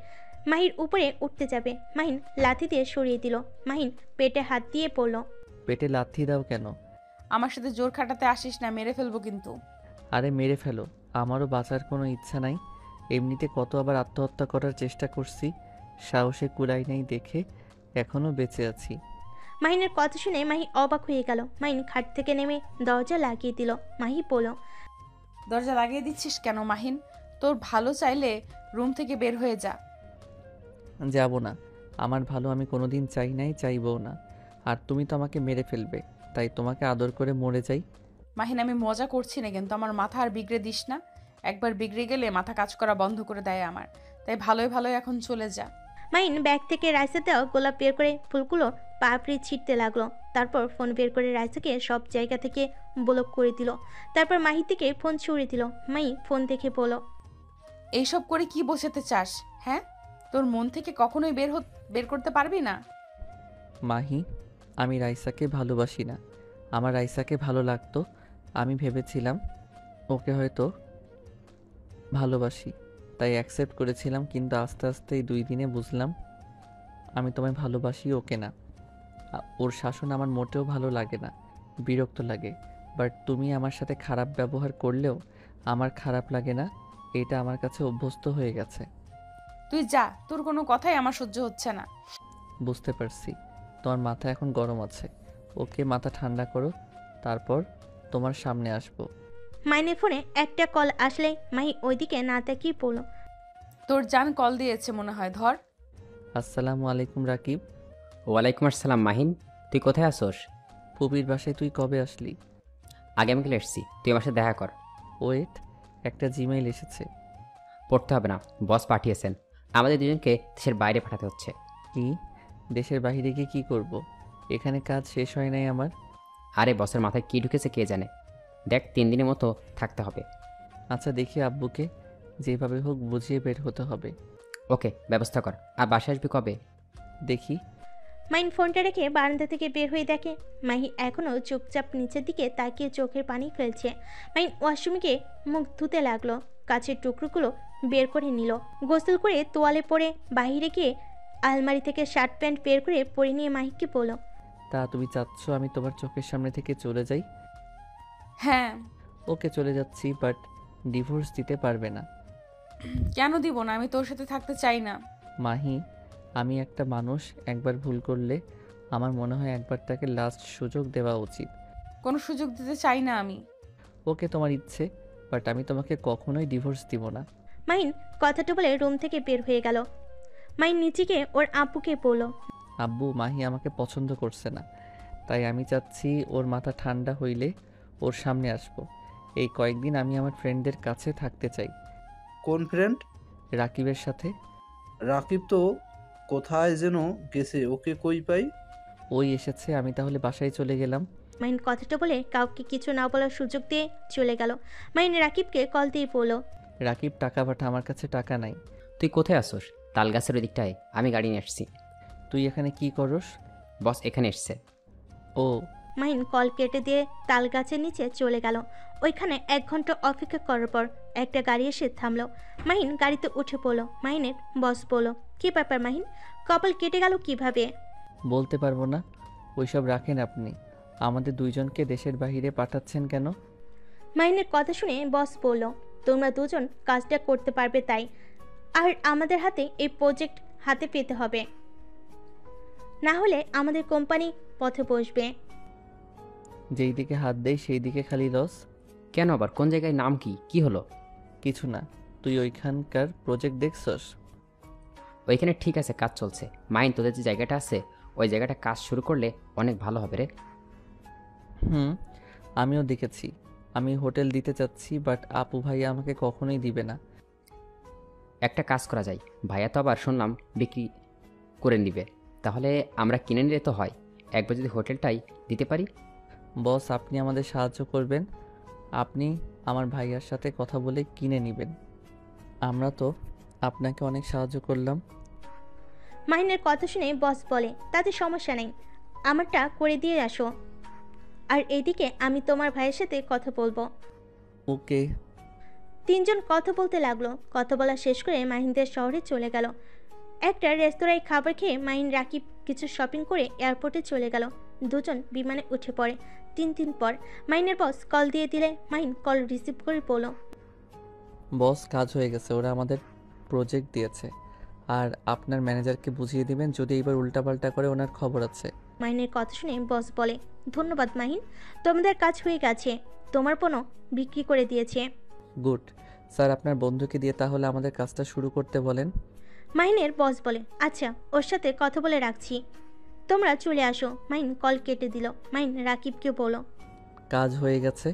মাহির উপরে উঠতে যাবে। মাহিন লাথি দিয়ে সরিয়ে দিল। মাহিন পেটে হাত দিয়ে পড়ল, পেটে লাথি দাও কেন? আমার সাথে জোর খাটাতে আসিস না, মেরে ফেলবো কিন্তু। আরে মেরে ফেলো, আমারও বাঁচার কোনো ইচ্ছা নাই। এমনিতে কত আবার আত্মহত্যা করার চেষ্টা করছি, সাহসে কুলাই নাই দেখে এখনও বেঁচে আছি। মাহিনের কথা শুনে মাহি অবাক হয়ে গেল। মাহিন খাট থেকে নেমে দরজা লাগিয়ে দিল। মাহি বলল, দরজা লাগিয়ে দিচ্ছিস কেন মাহিন? তোর ভালো চাইলে রুম থেকে বের হয়ে যা। যাব না, আমার ভালো আমি কোনোদিন চাই নাই, চাইবও না। আর তুমি তো আমাকে মেরে ফেলবে, তাই তোমাকে আদর করে মরে যাই। মাহিন, আমি মজা করছি না, কিন্তু আমার মাথা আর বিগড়ে দিস না। একবার বিগড়ে গেলে মাথা কাজ করা বন্ধ করে দেয় আমার। তাই ভালোই এখন চলে যা। মাহিন ব্যাগ থেকে রাইসা দেওয়া গোলাপ বের করে ফুলগুলো পাপড়ি ছিটতে লাগলো। তারপর ফোন বের করে রাইসাকে সব জায়গা থেকে ব্লক করে দিল। তারপর মাহি থেকে ফোন ছুঁড়ে দিল। মাহি ফোন দেখে বলল, এইসব করে কি বোঝাতে চাস? হ্যাঁ, তোর মন থেকে কখনোই বের করতে পারবি না। মাহি, আমি রাইসাকে ভালোবাসি না। আমার রাইসাকে ভালো লাগতো, আমি ভেবেছিলাম ওকে হয়তো ভালোবাসি, তাই অ্যাকসেপ্ট করেছিলাম। কিন্তু আস্তে আস্তে এই 2 দিনে বুঝলাম আমি তোমায় ভালোবাসি, ওকে না। ওর শাসন আমার মোটেও ভালো লাগে না, বিরক্ত লাগে। বাট তুমি আমার সাথে খারাপ ব্যবহার করলেও আমার খারাপ লাগে না, এটা আমার কাছে অভ্যস্ত হয়ে গেছে। তুই যা, তোর কোনো কথাই আমার সহ্য হচ্ছে না। বুঝতে পারছি, তোমার মাথা এখন গরম আছে। ওকে, মাথা ঠান্ডা করো, তারপর তোমার সামনে আসবো। মাইনের ফোনে একটা কল আসলে মাহি ওইদিকে না তাকিয়ে পড়ল, তোর জান কল দিয়েছে মনে হয়, ধর। আসসালামু আলাইকুম রাকিব। ওয়ালাইকুম আসসালাম মাহিন, তুই কোথায় আসোস? পুবির বাসায়। তুই কবে আসলি? আগামীকাল এসছি, তুই আমার সাথে দেখা কর। ওয়েট, একটা জিমেইল এসেছে। পড়তে হবে না, বস পাঠিয়েছেন। আমাদের দুজনকে দেশের বাইরে পাঠাতে হচ্ছে। কি? দেশের বাইরে গিয়ে কি করব? এখানে কাজ শেষ হয় নাই আমার। আরে বসের মাথায় কী ঢুকেছে কে জানে। দেখ 3 দিনের মতো থাকতে হবে। আচ্ছা দেখি আব্বুকে যেভাবে হোক বুঝিয়ে বের হতে হবে। ওকে, ব্যবস্থা কর। আর বাসায় আসবি কবে? দেখি। মাহিন ফোনটা রেখে বারান্দা থেকে বের হয়ে দেখে মাহি এখনও চুপচাপ নিচের দিকে তাকিয়ে চোখের পানি ফেলছে। মাহিন ওয়াশরুমে গিয়ে মুখ ধুতে লাগলো, কাছের টুকরোগুলো বের করে নিল, গোসল করে তোয়ালে পরে বাইরে গিয়ে আলমারি থেকে শার্ট প্যান্ট বের করে পরে নিয়ে মাহিকে বলল, তা তুমি চাচ্ছ আমি তোমার চোখের সামনে থেকে চলে যাই? হ্যাঁ। ওকে চলে যাচ্ছি, বাট ডিভোর্স দিতে পারবে না। কেন দিব না? আমি তোর সাথে থাকতে চাই না। মাহি, আমি একটা মানুষ একবার ভুল করলে আমার মনে হয় একবার তাকে লাস্ট সুযোগ দেওয়া উচিত। কোনো সুযোগ দিতে চাই না আমি। ওকে তোমার ইচ্ছে, বাট আমি তোমাকে কখনোই ডিভোর্স দিব না। মাহিন কথাটা বলে রুম থেকে বের হয়ে গেল। মাহিন নিচে গিয়ে ওর আব্বুকে বলল, আব্বু, মাহি আমাকে পছন্দ করছে না, তাই আমি চাচ্ছি ওর মাথা ঠান্ডা হইলে ওর সামনে আসবো। এই কয়েকদিন আমি আমার ফ্রেন্ডদের কাছে থাকতে চাই। কোন ফ্রেন্ড? রাকিবের সাথে। রাকিব তো কোথায় যেন গেছে, ওকে কই পাই? ওই এসেছে, আমি তাহলে বাসায় চলে গেলাম। মাহিন কথাটা বলে কাউকে কিছু না বলার সুযোগ দিয়ে চলে গেল। মাহিন রাকিবকে কল দিয়ে বলল, রাকিব টাকা পাঠা, আমার কাছে টাকা নাই। তুই কোথায় আসোস? তাল গাছের ওই দিকটায়, আমি গাড়ি নিয়ে আসছি। তুই এখানে কি করস? বস এখানে এসছে। ও। মাহিন কল কেটে দিয়ে তাল গাছের নিচে চলে গেল। ওইখানে 1 ঘন্টা অপেক্ষা করার পর একটা গাড়ি এসে থামলো। মাহিন গাড়িতে উঠে পড়লো। মাহিনের বস বলল, কি ব্যাপার মাহিন, কপাল কেটে গেল কিভাবে? বলতে পারবো না। ওইসব রাখেন আপনি। আমাদের দুইজনকে দেশের বাইরে পাঠাচ্ছেন কেন? মাহিনের কথা শুনে বস বলল, তোমরা দুজন কাজটা করতে পারবে তাই, আর আমাদের হাতে এই প্রজেক্ট হাতে পেতে হবে, না হলে আমাদের কোম্পানি পথে বসবে। যেই দিকে হাত দেই সেই দিকে খালি লস। কেন আবার? কোন জায়গায়? নাম কি? কি হলো? কিছু না। তুই ওইখানকার প্রজেক্ট দেখছস? ওইখানে ঠিক আছে, কাজ চলছে। মাইন, তোদের যে জায়গাটা আছে ওই জায়গাটা কাজ শুরু করলে অনেক ভালো হবে রে। আমিও দেখেছি। আমি হোটেল দিতে চাচ্ছি, বাট আপু ভাইয়া আমাকে কখনোই দিবে না। একটা কাজ করা যায়, ভাইয়া তো আবার শুনলাম বিক্রি করে নিবে, তাহলে আমরা কিনে নিলে তো হয়। একবার যদি হোটেলটাই দিতে পারি। বস, আপনি আমাদের সাহায্য করবেন। আপনি আমার ভাইয়ার সাথে কথা বলে কিনে নেবেন। আমরা তো আপনাকে অনেক সাহায্য করলাম। মাহিনের কথা শুনে বস বলে, তাতে সমস্যা নেই, আমারটা করে দিয়ে আসো, আর এইদিকে আমি তোমার ভাইয়ের সাথে কথা বলবো। ওকে। 3 জন কথা বলতে লাগলো। কথা বলা শেষ করে মাহিনদের শহরে চলে গেল। একটা রেস্তোরাঁয় খাবার খেয়ে মাহিন রাকিব কিছু শপিং করে এয়ারপোর্টে চলে গেল। দুজন বিমানে উঠে পড়ে। 3 দিন পর মাহিনের বস কল দিয়ে দিলে মাহিন কল রিসিভ করে বলল, বস, কাজ হয়ে গেছে। ওরা আমাদের প্রজেক্ট দিয়েছে, আর আপনার ম্যানেজারকে বুঝিয়ে দিবেন, যদি এবার উল্টাপাল্টা করে ওনার খবর আছে। মাহিনের কথা শুনে বস বলে, ধন্যবাদ মাহিন, তোমাদের কাজ হয়ে গেছে, তোমার পণ্য বিক্রি করে দিয়েছে। গুড। স্যার, আপনার বন্ধুকে দিয়ে তাহলে আমাদের কাজটা শুরু করতে বলেন। মাহিনের বস বলে, আচ্ছা, ওর সাথে কথা বলে রাখছি, তোমরা চলে আসো। মাহিন কল কেটে দিল। মাহিন রাকিবকে বলল, কাজ হয়ে গেছে।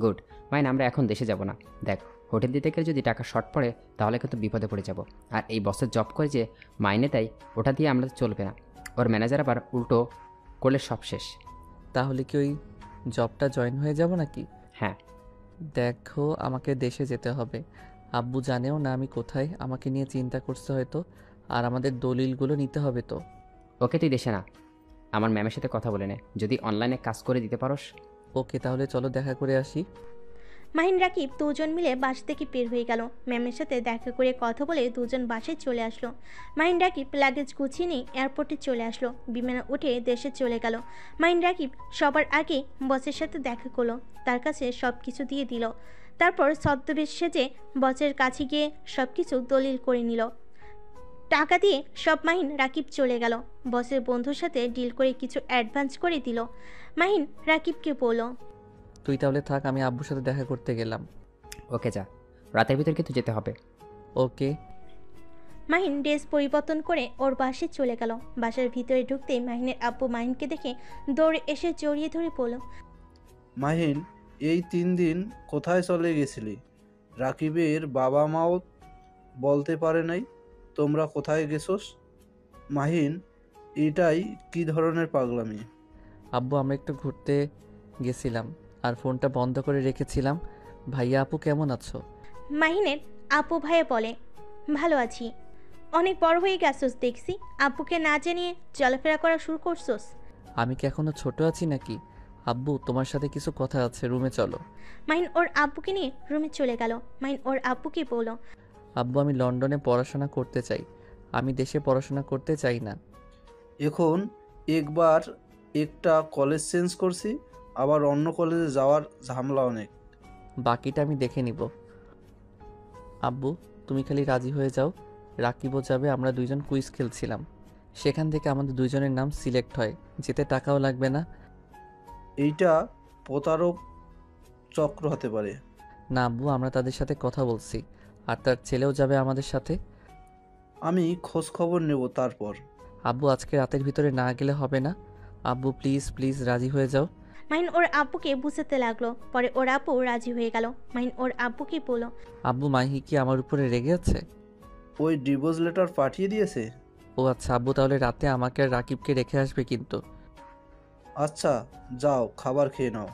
গুড। মাইন, আমরা এখন দেশে যাব না। দেখ, হোটেল দিতে গেলে যদি টাকা শর্ট পড়ে তাহলে কিন্তু বিপদে পড়ে যাব। আর এই বসের জব করে যে মাইনে দেয় ওটা দিয়ে আমরা চলবে না। ওর ম্যানেজার আবার উল্টো করলে সব শেষ। তাহলে কি ওই জবটা জয়েন হয়ে যাব নাকি? হ্যাঁ। দেখো, আমাকে দেশে যেতে হবে। আব্বু জানেও না আমি কোথায়, আমাকে নিয়ে চিন্তা করছে হয়তো, আর আমাদের দলিলগুলো নিতে হবে তো। ওকে, তুই দেশে না, আমার ম্যামের সাথে কথা বলে নে, যদি অনলাইনে কাজ করে দিতে পারোস। ওকে, তাহলে চলো দেখা করে আসি। মাহিন রাকিব দুজন মিলে বাস থেকে বের হয়ে গেল। ম্যামের সাথে দেখা করে কথা বলে দুজন বাসে চলে আসলো। মাহিন রাকিব লাগেজ গুছিয়ে নিয়ে এয়ারপোর্টে চলে আসলো। বিমানে উঠে দেশে চলে গেল। মাহিন রাকিব সবার আগে বসের সাথে দেখা করলো, তার কাছে সব কিছু দিয়ে দিল। তারপর ছদ্মবেশ সেজে বসের কাছে গিয়ে সব কিছু দলিল করে নিল। টাকা দিয়ে সব মাহিন রাকিব চলে গেল। বসের বন্ধুর সাথে ডিল করে কিছু অ্যাডভান্স করে দিল। মাহিন রাকিবকে বলল, তুই তাহলে থাক, আমি আব্বুর সাথে দেখা করতে গেলাম। ওকে, যা, রাতের ভিতর কিন্তু যেতে হবে। ওকে। মাহিন ড্রেস পরিবর্তন করে ওর বাসে চলে গেল। বাসার ভিতরে ঢুকতেই মাহিনের আব্বু মাহিনকে দেখে দৌড়ে এসে জড়িয়ে ধরে বলল, মাহিন, এই 3 দিন কোথায় চলে গেছিলি? রাকিবের বাবা মাও বলতে পারে নাই তোমরা কোথায় গেছোস? মাহিন, এটাই কি ধরনের পাগলামি? আব্বু আমরা একটু ঘুরতে গেছিলাম আর ফোনটা বন্ধ করে রেখেছিলাম। ভাইয়া আপু কেমন আছো? মাহিনের আপু ভাইয়া বলে, ভালো আছি। অনেক বড় হয়ে গেছোস দেখছি, আপুকে না জানিয়ে চলাফেরা করা শুরু করছোস। আমি কি এখনো ছোট আছি নাকি? আব্বু তোমার সাথে কিছু কথা আছে, রুমে চলো। মাহিন ওর আব্বুকে নিয়ে রুমে চলে গেল। মাহিন ওর আব্বুকে বলল, আব্বু আমি লন্ডনে পড়াশোনা করতে চাই, আমি দেশে পড়াশোনা করতে চাই না। এখন একবার একটা কলেজ চেঞ্জ করছি, আবার অন্য কলেজে যাওয়ার ঝামেলা অনেক। বাকিটা আমি দেখে নিব। আব্বু তুমি খালি রাজি হয়ে যাও। রাকিবও যাবে, আমরা দুইজন কুইজ খেলছিলাম, সেখান থেকে আমাদের দুইজনের নাম সিলেক্ট হয়, যেতে টাকাও লাগবে না। এইটা প্রতারক চক্র হতে পারে। না আব্বু, আমরা তাদের সাথে কথা বলছি, আর তার ছেলেও যাবে আমাদের সাথে। আমি খোঁজ খবর নেব তারপর। আব্বু আজকে রাতের ভিতরে না গেলে হবে না। আব্বু প্লিজ প্লিজ রাজি হয়ে যাও। মাহিন ওর আব্বুকে বুঝাতে লাগলো। পরে ওর আব্বু রাজি হয়ে গেল। মাহিন ওর আব্বুকে বলল, আব্বু মাহি কি আমার উপরে রেগে আছে? ওই ডিভোর্স লেটার পাঠিয়ে দিয়েছে। ও আচ্ছা আব্বু, তাহলে রাতে আমাকে আর রাকিবকে রেখে আসবে কিন্তু। আচ্ছা যাও, খাবার খেয়ে নাও।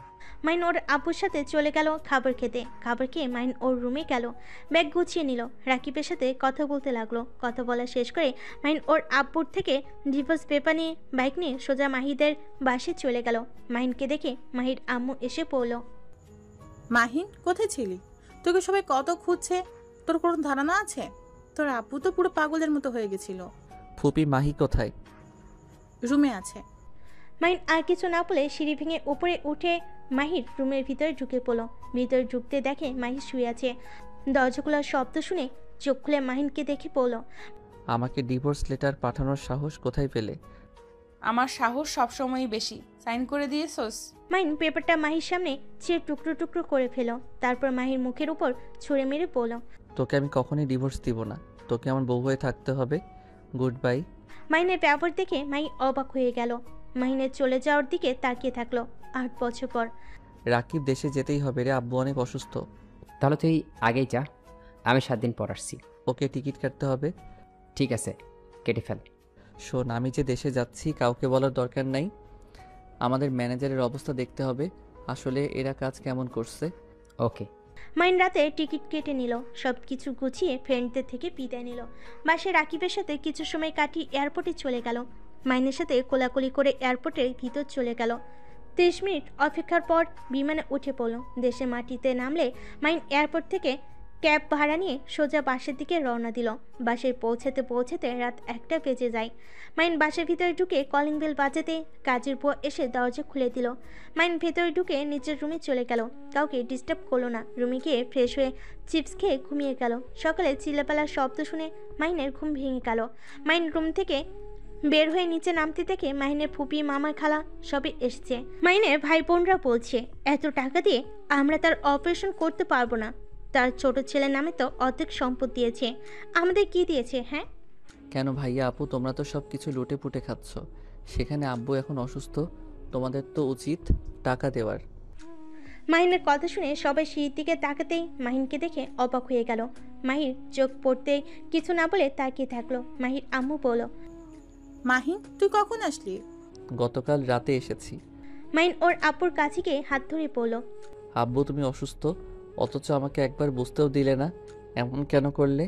মাহিন ওর আব্বুর সাথে চলে গেল খাবার খেতে। খাবার খেয়ে মাহিন ওর রুমে গেল, ব্যাগ গুছিয়ে নিল, রাকিবের সাথে কথা বলতে লাগলো। কথা বলা শেষ করে মাহিন ওর আব্বুর থেকে ডিভোর্স পেপার নিয়ে বাইক নিয়ে সোজা মাহিদের বাসে চলে গেল। মাহিনকে দেখে মাহির আম্মু এসে পড়ল। মাহিন, কোথায় ছিলি? তোকে সবাই কত খুঁজছে, তোর কোনো ধারণা আছে? তোর আপু তো পুরো পাগলের মতো হয়ে গেছিল। ফুপি মাহি কোথায়? রুমে আছে। মাহিন আর কিছু না বলে সিঁড়ি ভেঙে উপরে উঠে মাহির রুমের ভিতরে ঢুকে পড়ল। ভিতরে ঢুকতে দেখে মাহি শুয়ে আছে। দরজা খোলার শব্দ শুনে চোখ খুলে মাহিনকে দেখে পড়ল। আমাকে ডিভোর্স লেটার পাঠানোর সাহস কোথায় পেলে? আমার সাহস সবসময়ই বেশি। সাইন করে দিয়েছোস? মাহিন পেপারটা মাহির সামনে চেয়ে টুকরো টুকরো করে ফেল। তারপর মাহির মুখের উপর ছুঁড়ে মেরে পড়ল। তোকে আমি কখনোই ডিভোর্স দিব না, তোকে আমার বউ হয়ে থাকতে হবে। Good bye. মাহিনের ব্যবহার দেখে মাহি অবাক হয়ে গেল। মাহিনের চলে যাওয়ার দিকে তাকিয়ে থাকলো। 8 বছর পর। রাকিব দেশে যেতেই হবে রে, আব্বু অনেক অসুস্থ। তাহলে তুই আগেই যা, আমি 7 দিন পর আসছি। ওকে টিকিট কাটতে হবে। ঠিক আছে, কেটে ফেল। শোন, আমি যে দেশে যাচ্ছি কাউকে বলার দরকার নাই। আমাদের ম্যানেজারের অবস্থা দেখতে হবে, আসলে এরা কাজ কেমন করছে। ওকে। মাহিন রাতে টিকিট কেটে নিল, সব কিছু গুছিয়ে ফ্রেন্ডদের থেকে বিদায় নিল। বাসে রাকিবের সাথে কিছু সময় কাটিয়ে এয়ারপোর্টে চলে গেল। মাহিনের সাথে কোলাকুলি করে এয়ারপোর্টের ভিতর চলে গেল। 30 মিনিট অপেক্ষার পর বিমানে উঠে পড়ল। দেশের মাটিতে নামলে মাহিন এয়ারপোর্ট থেকে ক্যাব ভাড়া নিয়ে সোজা বাসের দিকে রওনা দিল। বাসে পৌঁছাতে পৌঁছাতে রাত 1টা বেজে যায়। মাহিন বাসের ভিতরে ঢুকে কলিং বেল বাজাতে কাজের বুয়া এসে দরজা খুলে দিল। মাহিন ভেতরে ঢুকে নিচের রুমে চলে গেল। কাউকে ডিস্টার্ব করলো না। রুমে গিয়ে ফ্রেশ হয়ে চিপস খেয়ে ঘুমিয়ে গেল। সকালে চিল্লাপালার শব্দ শুনে মাহিনের ঘুম ভেঙে গেল। মাহিন রুম থেকে বের হয়ে নিচে নামতে দেখে মাহিনের ফুপি, মামা, খালা সবই এসছে। মাহিনের ভাই বোনরা বলছে, এত টাকা দিয়ে আমরা তার অপারেশন করতে পারবো না। তার ছোট ছেলের নামে তো অর্ধেক সম্পদ দিয়েছে, আমাদের কি দিয়েছে? হ্যাঁ কেন ভাইয়া আপু, তোমরা তো সব কিছু লুটে পুটে খাচ্ছ, সেখানে আব্বু এখন অসুস্থ, তোমাদের তো উচিত টাকা দেওয়ার। মাহিনের কথা শুনে সবাই সিঁড়ির দিকে তাকাতেই মাহিনকে দেখে অবাক হয়ে গেল। মাহির চোখ পড়তেই কিছু না বলে তাকিয়ে থাকলো। মাহির আম্মু বলল, মাহিন, তুই কখন আসলি? গতকাল রাতে এসেছি। মাহিন ওর আব্বুর কাছে গিয়ে হাত ধরে পড়ল। আব্বু তুমি অসুস্থ, অথচ আমাকে একবার বুঝতেও দিলে না, এমন কেন করলে?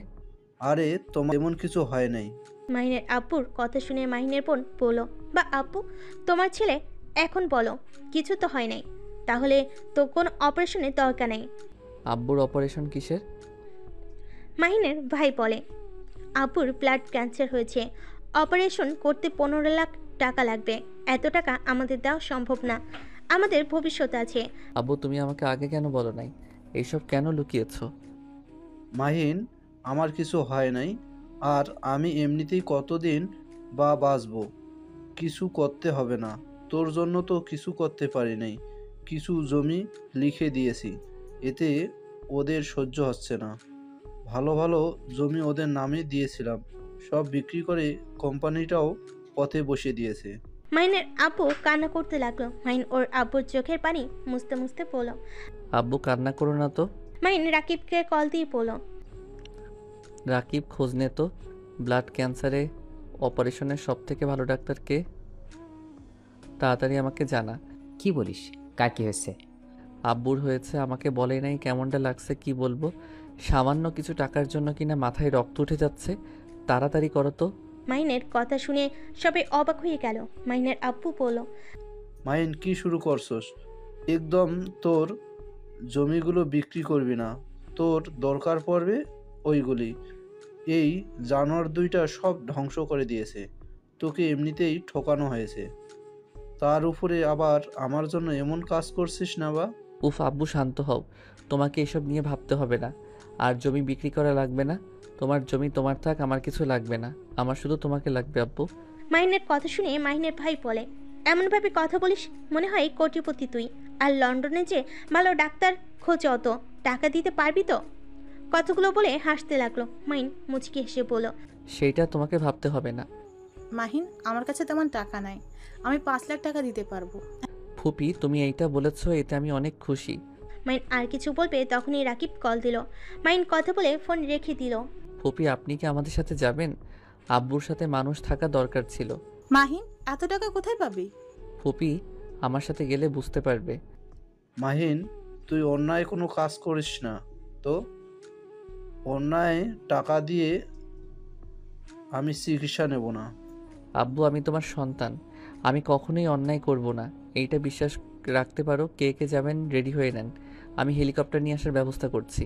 আরে তোমার এমন কিছু হয় নাই। মাহিনের আব্বুর কথা শুনে মাহিনের বোন বলল, বা আব্বু, তোমার ছেলে এখন বলো কিছু তো হয় নাই, তাহলে তো কোনো অপারেশনের দরকার নেই। আব্বুর অপারেশন কিসের? মাহিনের ভাই বলে, আব্বুর ব্লাড ক্যান্সার হয়েছে, অপারেশন করতে 15 লাখ টাকা লাগবে। এত টাকা আমাদের দেওয়া সম্ভব না, আমাদের ভবিষ্যৎ আছে। আব্বু তুমি আমাকে আগে কেন বলো নাই? এইসব কেন লুকিয়েছো? মাহিন, আমার কিছু হয় নাই, আর আমি এমনিতেই কতদিন বা বাঁচবো। কিছু করতে হবে না, তোর জন্য তো কিছু করতে পারি নাই। কিছু জমি লিখে দিয়েছি, এতে ওদের সহ্য হচ্ছে না। ভালো ভালো জমি ওদের নামে দিয়েছিলাম, সব বিক্রি করে কোম্পানিটাও পথে বসিয়ে দিয়েছে। মাহিনের আব্বু কান্না করতে লাগলো। মাহিন ওর আব্বুর চোখের পানি মুছতে মুছতে বলল। আব্বু কান্না করো না তো। মাহিন রাকিবকে কল দিয়ে বলল, রাকিব খোঁজ নে তো, ব্লাড ক্যান্সারে অপারেশনের সব থেকে ভালো ডাক্তার কে? তাড়াতাড়ি আমাকে জানা। কি বলিস? কার কি হয়েছে? আব্বুর হয়েছে, আমাকে বলে নাই। কেমনটা লাগছে কি বলবো। সামান্য কিছু টাকার জন্য কিনা মাথায় রক্ত উঠে যাচ্ছে। তাড়াতাড়ি করো তো। মাহিনের কথা শুনে সবাই অবাক হয়ে গেল। মাহিনের আব্বু বলল, মাহিন, কি শুরু করছস? একদম তোর জমিগুলো বিক্রি করবি না। তোর দরকার পড়বে ওইগুলি। এই জানোয়ার দুইটা সব ধ্বংস করে দিয়েছে। তোকে এমনিতেই ঠকানো হয়েছে, তার উপরে আবার আমার জন্য এমন কাজ করছিস না বা? উফ আব্বু, শান্ত হও। তোমাকে এসব নিয়ে ভাবতে হবে না। আর জমি বিক্রি করা লাগবে না। তোমার জমি তোমার থাক, আমার কিছু লাগবে না। আমার শুধু তোমাকে লাগবে আব্বু। মাহিনের কথা শুনে মাহিনের ভাই বলে, এমনভাবে কথা বলিস মনে হয় কোটিপতি তুই। আর লন্ডনে যে ভালো ডাক্তার খোঁজ, অত টাকা দিতে পারবি তো? কথাগুলো বলে হাসতে লাগলো। মাহিন মুচকি হেসে বলল, সেইটা তোমাকে ভাবতে হবে না। মাহিন, আমার কাছে তেমন টাকা নাই, আমি 5 লাখ টাকা দিতে পারবো। ফুপি, তুমি এইটা বলেছো, এতে আমি অনেক খুশি। মাহিন আর কিছু বলবে তখনই রাকিব কল দিল। মাহিন কথা বলে ফোন রেখে দিল। ফুপি, আপনি কি আমাদের সাথে যাবেন? আব্বুর সাথে মানুষ থাকা দরকার ছিল। মাহিন, এত টাকা কোথায় পাবি? ফুপি, আমার সাথে গেলে বুঝতে পারবে। মাহিন, তুই অন্যায় কোনো কাজ করিস না তো। অন্যায় টাকা দিয়ে আমি চিকিৎসা নেব না। আব্বু, আমি তোমার সন্তান। আমি কখনোই অন্যায় করব না, এইটা বিশ্বাস রাখতে পারো। কে কে যাবেন রেডি হয়ে নেন, আমি হেলিকপ্টার নিয়ে আসার ব্যবস্থা করছি।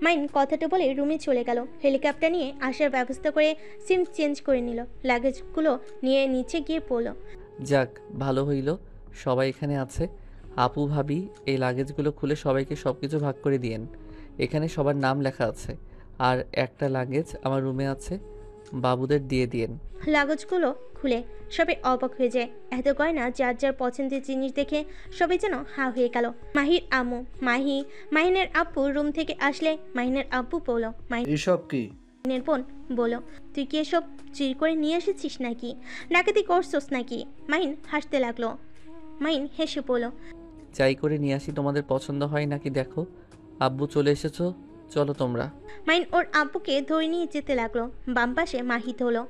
মাইন কথাটা বলে রুমে চলে গেল। হেলিকপ্টার নিয়ে আসার ব্যবস্থা করে সিম চেঞ্জ করে নিল। লাগেজগুলো নিয়ে নিচে গিয়ে পড়ল। যাক, ভালো হইল সবাই এখানে আছে। আপু ভাবি, এই লাগেজগুলো খুলে সবাইকে সব কিছু ভাগ করে দিয়েন। এখানে সবার নাম লেখা আছে। আর একটা লাগেজ আমার রুমে আছে, বাবুদের দিয়ে দিয়েন। লাগেজগুলো খুলে সবাই অবাক হয়ে যায়। এত গয়না, যার যার পছন্দের জিনিস দেখে সবাই যেন হা হয়ে গেল। মাহির আম্মু মাহিনের আব্বু রুম থেকে আসলে মাহিনের আব্বু বলল, এসব কি? মাহিনের বোন বলল, তুই কি এসব চুরি করে নিয়ে এসেছিস নাকি? ডাকাতি করছোস নাকি? মাহিন হাসতে লাগলো। মাহিন হেসে বলল, যাই করে নিয়ে আসি তোমাদের পছন্দ হয় নাকি দেখো। আব্বু চলে এসেছো, চলো তোমরা। মাহিন ওর আব্বুকে ধরে নিয়ে যেতে লাগলো। বাম পাশে মাহিত হলো।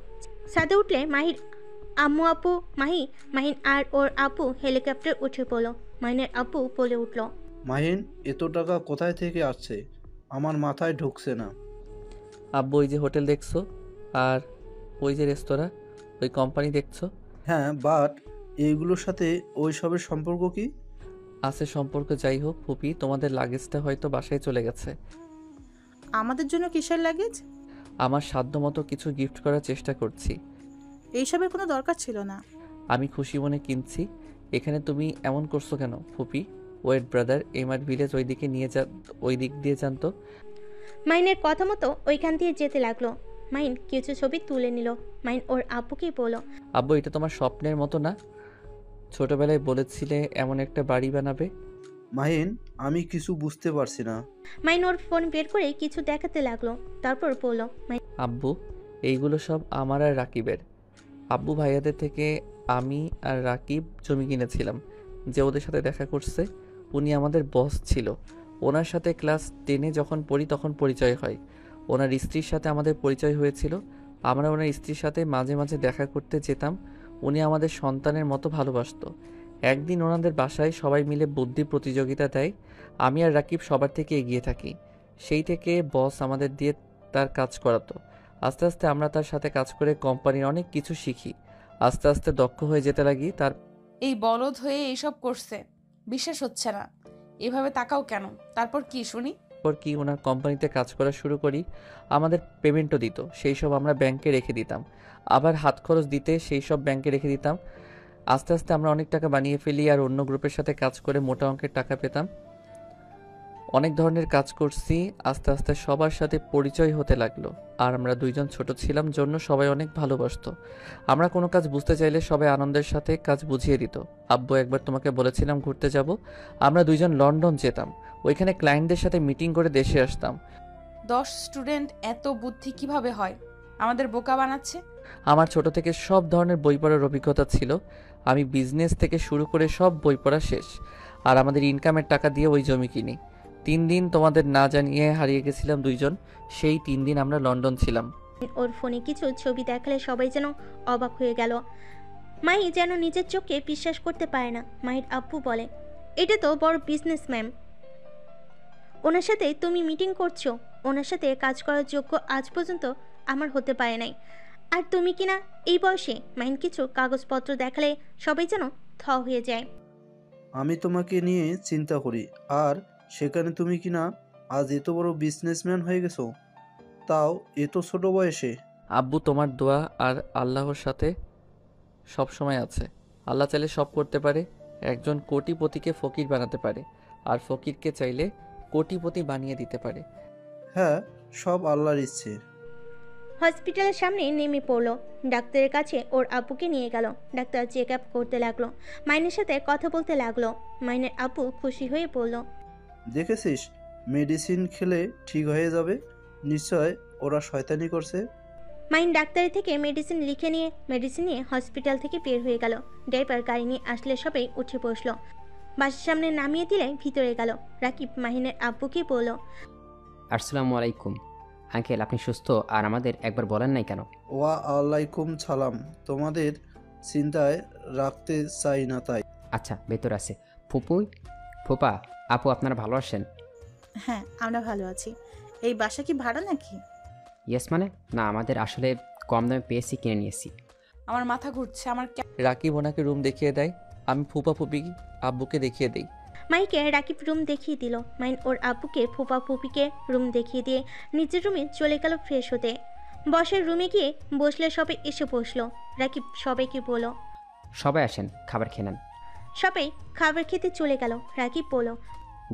ছাদে উঠলে মাহির আম্মু আপু মাহিন আর ওর আপু হেলিকপ্টার উঠে পড়লো। মাহিনের আপু বলে উঠল, মাহিন, এত টাকা কোথায় থেকে আসছে? আমার মাথায় ঢুকছে না। আব্বু, ওই যে হোটেল দেখছো, আর ওই যে রেস্তোরাঁ, ওই কোম্পানি দেখছো। হ্যাঁ, বাট এইগুলোর সাথে ওই সবের সম্পর্ক কি? আছে সম্পর্ক। যাই হোক ফুপি, তোমাদের লাগেজটা হয়তো বাসায় চলে গেছে। আমাদের জন্য কিসের লাগেজ? আমার সাধ্যমতো কিছু গিফট করার চেষ্টা করছি। এইসবের কোনো দরকার ছিল না। আমি খুশি মনে কিনছি। এখানে তুমি এমন করছো কেন ফুপি? ওয়েট ব্রাদার, এমআর ভিলেজ ওই দিকে নিয়ে যা, ওই দিক দিয়ে যান তো। মাহিনের কথা মতো ওইখান দিয়ে যেতে লাগলো। মাহিন কিছু ছবি তুলে নিল। মাহিন ওর আব্বুকেই বলল, আব্বু, এটা তোমার স্বপ্নের মতো না? ছোটবেলায় বলেছিলে এমন একটা বাড়ি বানাবে। মাহিন, আমি কিছু বুঝতে পারছি না। মাহিন ওর ফোন বের করে কিছু দেখাতে লাগলো। তারপর বলল, আব্বু, এইগুলো সব আমার আর রাকিবের। আব্বু ভাইয়াদের থেকে আমি আর রাকিব জমি কিনেছিলাম। যে ওদের সাথে দেখা করছে উনি আমাদের বস ছিল। ওনার সাথে ক্লাস 10-এ যখন পড়ি তখন পরিচয় হয়। ওনার স্ত্রীর সাথে আমাদের পরিচয় হয়েছিল। আমরা ওনার স্ত্রীর সাথে মাঝে মাঝে দেখা করতে যেতাম। উনি আমাদের সন্তানের মতো ভালোবাসতো। একদিন ওনাদের বাসায় সবাই মিলে বুদ্ধি প্রতিযোগিতা দেয়। আমি আর রাকিব সবার থেকে এগিয়ে থাকি। সেই থেকে বস আমাদের দিয়ে তার কাজ করাতো। আস্তে আস্তে আমরা তার সাথে কাজ করে কোম্পানির অনেক কিছু শিখি। আস্তে আস্তে দক্ষ হয়ে যেতে লাগি। এই বলদ হয়ে এইসব করছে, বিশ্বাস হচ্ছে না। এভাবে তাকাও কেন? তারপর কি শুনি? তারপর কি, ওনার কোম্পানিতে কাজ করা শুরু করি। আমাদের পেমেন্টও দিত, সেই সব আমরা ব্যাংকে রেখে দিতাম। আবার হাত খরচ দিতে সেই সব ব্যাংকে রেখে দিতাম। আস্তে আস্তে আমরা অনেক টাকা বানিয়ে ফেলি আর অন্য গ্রুপের সাথে কাজ করে মোটা অঙ্কের টাকা পেতাম। অনেক ধরনের কাজ করছি। আস্তে আস্তে সবার সাথে পরিচয় হতে লাগলো। আর আমরা দুইজন ছোট ছিলাম জন্য সবাই অনেক ভালোবাসতো। আমরা কোনো কাজ বুঝতে চাইলে সবাই আনন্দের সাথে কাজ বুঝিয়ে দিত। আব্বু, একবার তোমাকে বলেছিলাম ঘুরতে যাব। আমরা দুইজন লন্ডন যেতাম, ওইখানে ক্লায়েন্টদের সাথে মিটিং করে দেশে আসতাম। 10 স্টুডেন্ট এত বুদ্ধি কিভাবে হয়? আমাদের বোকা বানাচ্ছে। আমার ছোট থেকে সব ধরনের বই পড়ার অভিজ্ঞতা ছিল। আমি বিজনেস থেকে শুরু করে সব বই পড়া শেষ। আর আমাদের ইনকামের টাকা দিয়ে ওই জমি কিনি। 3 দিন তোমাদের না জানিয়ে হারিয়ে গেছিলাম দুইজন। সেই 3 দিন আমরা লন্ডন ছিলাম। ওর ফোনে কিছু ছবি দেখালে সবাই যেন অবাক হয়ে গেল। মাহি যেন নিজের চোখে বিশ্বাস করতে পারে না। মাহির আব্বু বলে, এটা তো বড় বিজনেসম্যান, ওনার সাথে তুমি মিটিং করছো? ওনার সাথে কাজ করার যোগ্য আজ পর্যন্ত আমার হতে পারে নাই, আর তুমি কিনা এই বয়সে। মাহিন কিছু কাগজপত্র দেখালে সবাই যেন থ হয়ে যায়। আমি তোমাকে নিয়ে চিন্তা করি, আর সেখানে তুমি কিনা আজ এত বড় বিজনেসম্যান হয়ে গেছো, তাও এত ছোট বয়সে। আব্বু তোমার দোয়া আর আল্লাহর সাথে সব সময় আছে। আল্লাহ চাইলে সব করতে পারে। একজন কোটিপতিকে ফকির বানাতে পারে, আর ফকিরকে চাইলে কোটিপতি বানিয়ে দিতে পারে। হ্যাঁ, সব আল্লাহর ইচ্ছে। হসপিটালের সামনে নেমে পড়লো। ডাক্তারের কাছে ওর আব্বুকে নিয়ে গেল। ডাক্তার চেক আপ করতে লাগলো, মাইনের সাথে কথা বলতে লাগলো। মাইনের আব্বু খুশি হয়ে বলল, দেখেছিস, মেডিসিন খেলে ঠিক হয়ে যাবে। নিশ্চয় ওরা শয়তানি করছে। মাইন ডাক্তারি থেকে মেডিসিন লিখে নিয়ে হসপিটাল থেকে বের হয়ে গেল। ড্রাইভার গাড়ি নিয়ে আসলে সবাই উঠে বসলো। বাসের সামনে নামিয়ে দিলে ভিতরে গেল। রাকিব মাহিনের আব্বুকে বলল, আসসালামু আলাইকুম আঙ্কেল, আপনি সুস্থ? আর আমাদের একবার বলেন নাই কেন? ওয়া আলাইকুম সালাম। তোমাদের চিন্তায় রাখতে চাই না তাই। আচ্ছা, ভেতর আছে। ফুপা, আপু আপনারা ভালো আছেন? হ্যাঁ, আমরা ভালো আছি। এই বাসা কি ভাড়া নাকি? ইয়েস মানে না, আমাদের আসলে কম দামে পেয়েছি, কিনে নিয়েছি। আমার মাথা ঘুরছে, আমার রাকিব ওনাকে রুম দেখিয়ে দেয়। আমি ফুপা ফুপি আব্বুকে দেখিয়ে দেই। মাইকে রাকিব রুম দেখিয়ে দিল। মাইন ওর আব্বুকে ফুপা ফুপিকে রুম দেখিয়ে দিয়ে নিজের রুমে চলে গেল ফ্রেশ হতে। বসের রুমে গিয়ে বসলে সবাই এসে বসলো। রাকিব সবাইকে বলল, সবাই আসেন, খাবার খেয়ে নেন। সবাই খাবার খেতে চলে গেল। রাকিব বলল,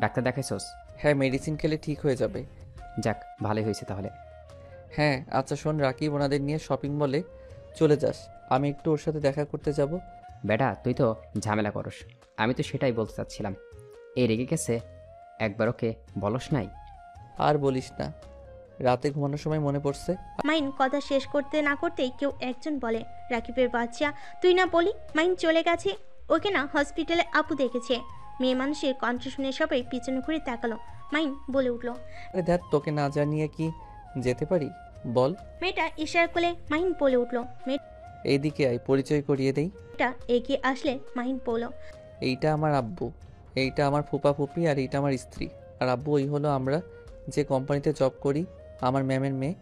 ডাক্তার দেখাইছোস? হ্যাঁ, মেডিসিন খেলে ঠিক হয়ে যাবে। যাক, ভালোই হয়েছে তাহলে। হ্যাঁ, আচ্ছা শোন, রাকিব ওনাদের নিয়ে শপিং মলে চলে যাস। আমি একটু ওর সাথে দেখা করতে যাব। বেটা, তুই তো ঝামেলা করস। আমি তো সেটাই বলতে চাচ্ছিলাম। এই রেগে গেছে, একবার ওকে বলস নাই? আর বলিস না, রাতে ঘুমানোর সময় মনে পড়ছে। মাইন কথা শেষ করতে না করতেই কেউ একজন বলে, রাকিবের বাচ্চা তুই না বলি মাইন চলে গেছে, ওকে না হসপিটালে আপু দেখেছে। মেয়ে মানুষের কণ্ঠ শুনে সবাই পিছনে ঘুরে তাকালো। মাইন বলে উঠল, আরে দেখ, তোকে না জানিয়ে কি যেতে পারি বল? মেয়েটা ইশারা করলে মাহিন বলে উঠল। এইদিকে আয়, পরিচয় করিয়ে দেই। মেয়েটা এগিয়ে আসলে মাহিন বলল, এইটা আমার আব্বু, এইটা আমার ফুপা ফুপি, আর এইটা আমার স্ত্রী। আর আব্বু, ওই হলো আমরা যে কোম্পানিতে জব করি, আমার ম্যামের মেয়ে।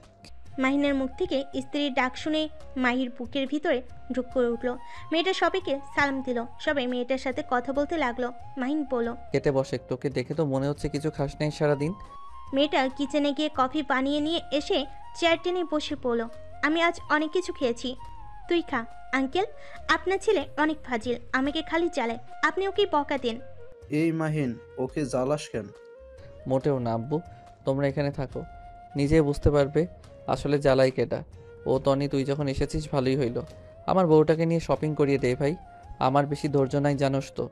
মাহিনের মুখ থেকে স্ত্রীর ডাক শুনে মাহির বুকের ভিতরে ঢুক করে উঠল। মেয়েটা সবাইকে সালাম দিল। সবাই মেয়েটার সাথে কথা বলতে লাগলো। মাহিন বলল, খেতে বসে, তোকে দেখে তো মনে হচ্ছে কিছু খাস নাই সারাদিন। মেয়েটা কিচেনে গিয়ে কফি বানিয়ে নিয়ে এসে চেয়ার টেনে বসে পড়ল। আমি আজ অনেক কিছু খেয়েছি, তুই খা। আঙ্কেল, আপনার ছেলে অনেক ফাজিল, আমাকে খালি চালায়, আপনি ওকে বকা দেন। এই মাহিন, ওকে জ্বালাস কেন? মোটেও না আব্বু, তোমরা এখানে থাকো, নিজেই বুঝতে পারবে আসলে জ্বালাই কেটা। ও তনি, তুই যখন এসেছিস ভালোই হইলো। আমার বউটাকে নিয়ে শপিং করিয়ে দে ভাই, আমার বেশি ধৈর্য নাই জানোস তো।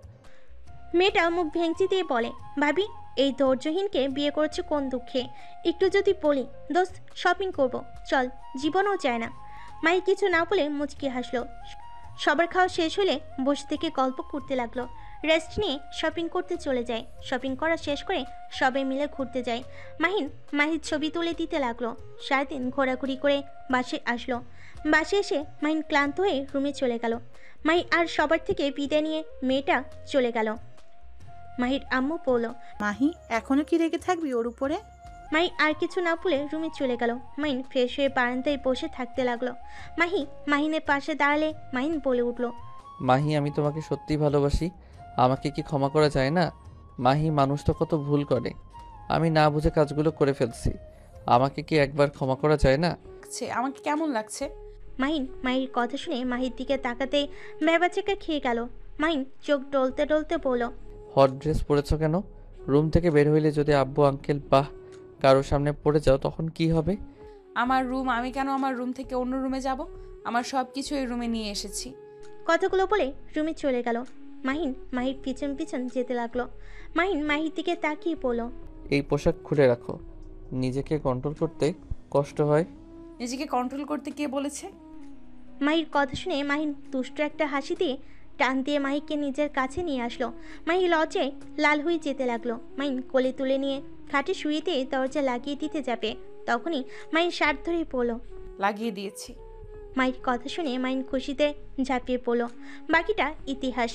মেয়েটা মুখ ভেঙচি দিয়ে বলে, ভাবি এই ধৈর্যহীনকে বিয়ে করেছে কোন দুঃখে? একটু যদি বলি দোস্ত শপিং করব, চল, জীবনও চায় না। মাই কিছু না বলে মুচকি হাসলো। সবার খাওয়া শেষ হলে বসে থেকে গল্প করতে লাগলো। রেস্ট নিয়ে শপিং করতে চলে যায়। শপিং করা শেষ করে সবাই মিলে ঘুরতে যায়। মাহির ছবি তুলে দিতে লাগলো। সারাদিন ঘোরাঘুরি করে বাসে আসলো। বাসে এসে মাহিন ক্লান্ত হয়ে রুমে চলে গেল। মাহি আর সবার থেকে বিদায় নিয়ে মেয়েটা চলে গেল। মাহির আম্মু বলল, মাহি, এখনো কি রেগে থাকবি ওর উপরে? মাহি আর কিছু না বলে রুমে চলে গেল। মাহিন ফ্রেশ হয়ে বারান্দায় বসে থাকতে লাগলো। মাহিনের পাশে দাঁড়ালে মাহিন বলে উঠল, মাহি, আমি তোমাকে সত্যিই ভালোবাসি, আমাকে কি ক্ষমা করা যায় না? মাহি, মানুষ তো কত ভুল করে, আমি না বুঝে কাজগুলো করে ফেলছি, আমাকে কি একবার ক্ষমা করা যায় না? আমাকে কেমন লাগছে? মাহির কথা শুনে মাহির দিকে তাকাতে ভ্যাবাচেকা খেয়ে গেল। মাহিন চোখ ডলতে ডলতে বলল, হট ড্রেস পরেছো কেন? রুম থেকে বের হইলে যদি আব্বু আঙ্কেল বাহ কারোর সামনে পড়ে যাও তখন কি হবে? আমার রুম, আমি কেন আমার রুম থেকে অন্য রুমে যাব? আমার সব কিছু এই রুমে নিয়ে এসেছি। কথাগুলো বলে রুমে চলে গেল। মাহির পিছন পিছন যেতে লাগলো। মাহির দিকে তাকিয়ে বলল, এই পোশাক খুলে রাখো, নিজেকে কন্ট্রোল করতে কষ্ট হয়। নিজেকে কন্ট্রোল করতে কে বলেছে? মাহির কথা শুনে মাহিন দুষ্ট একটা হাসি দিয়ে টান দিয়ে মাহিকে নিজের কাছে নিয়ে আসলো। মাহি লজ্জায় লাল হয়ে যেতে লাগলো। মাহিন কোলে তুলে নিয়ে খাটে শুয়ে দিয়ে দরজা লাগিয়ে দিতে যাবে, তখনই মাহির শার্ট ধরে পড়ল। লাগিয়ে দিয়েছি। মায়ের কথা শুনে মাইন খুশিতে ঝাঁপিয়ে পড়ল। বাকিটা ইতিহাস।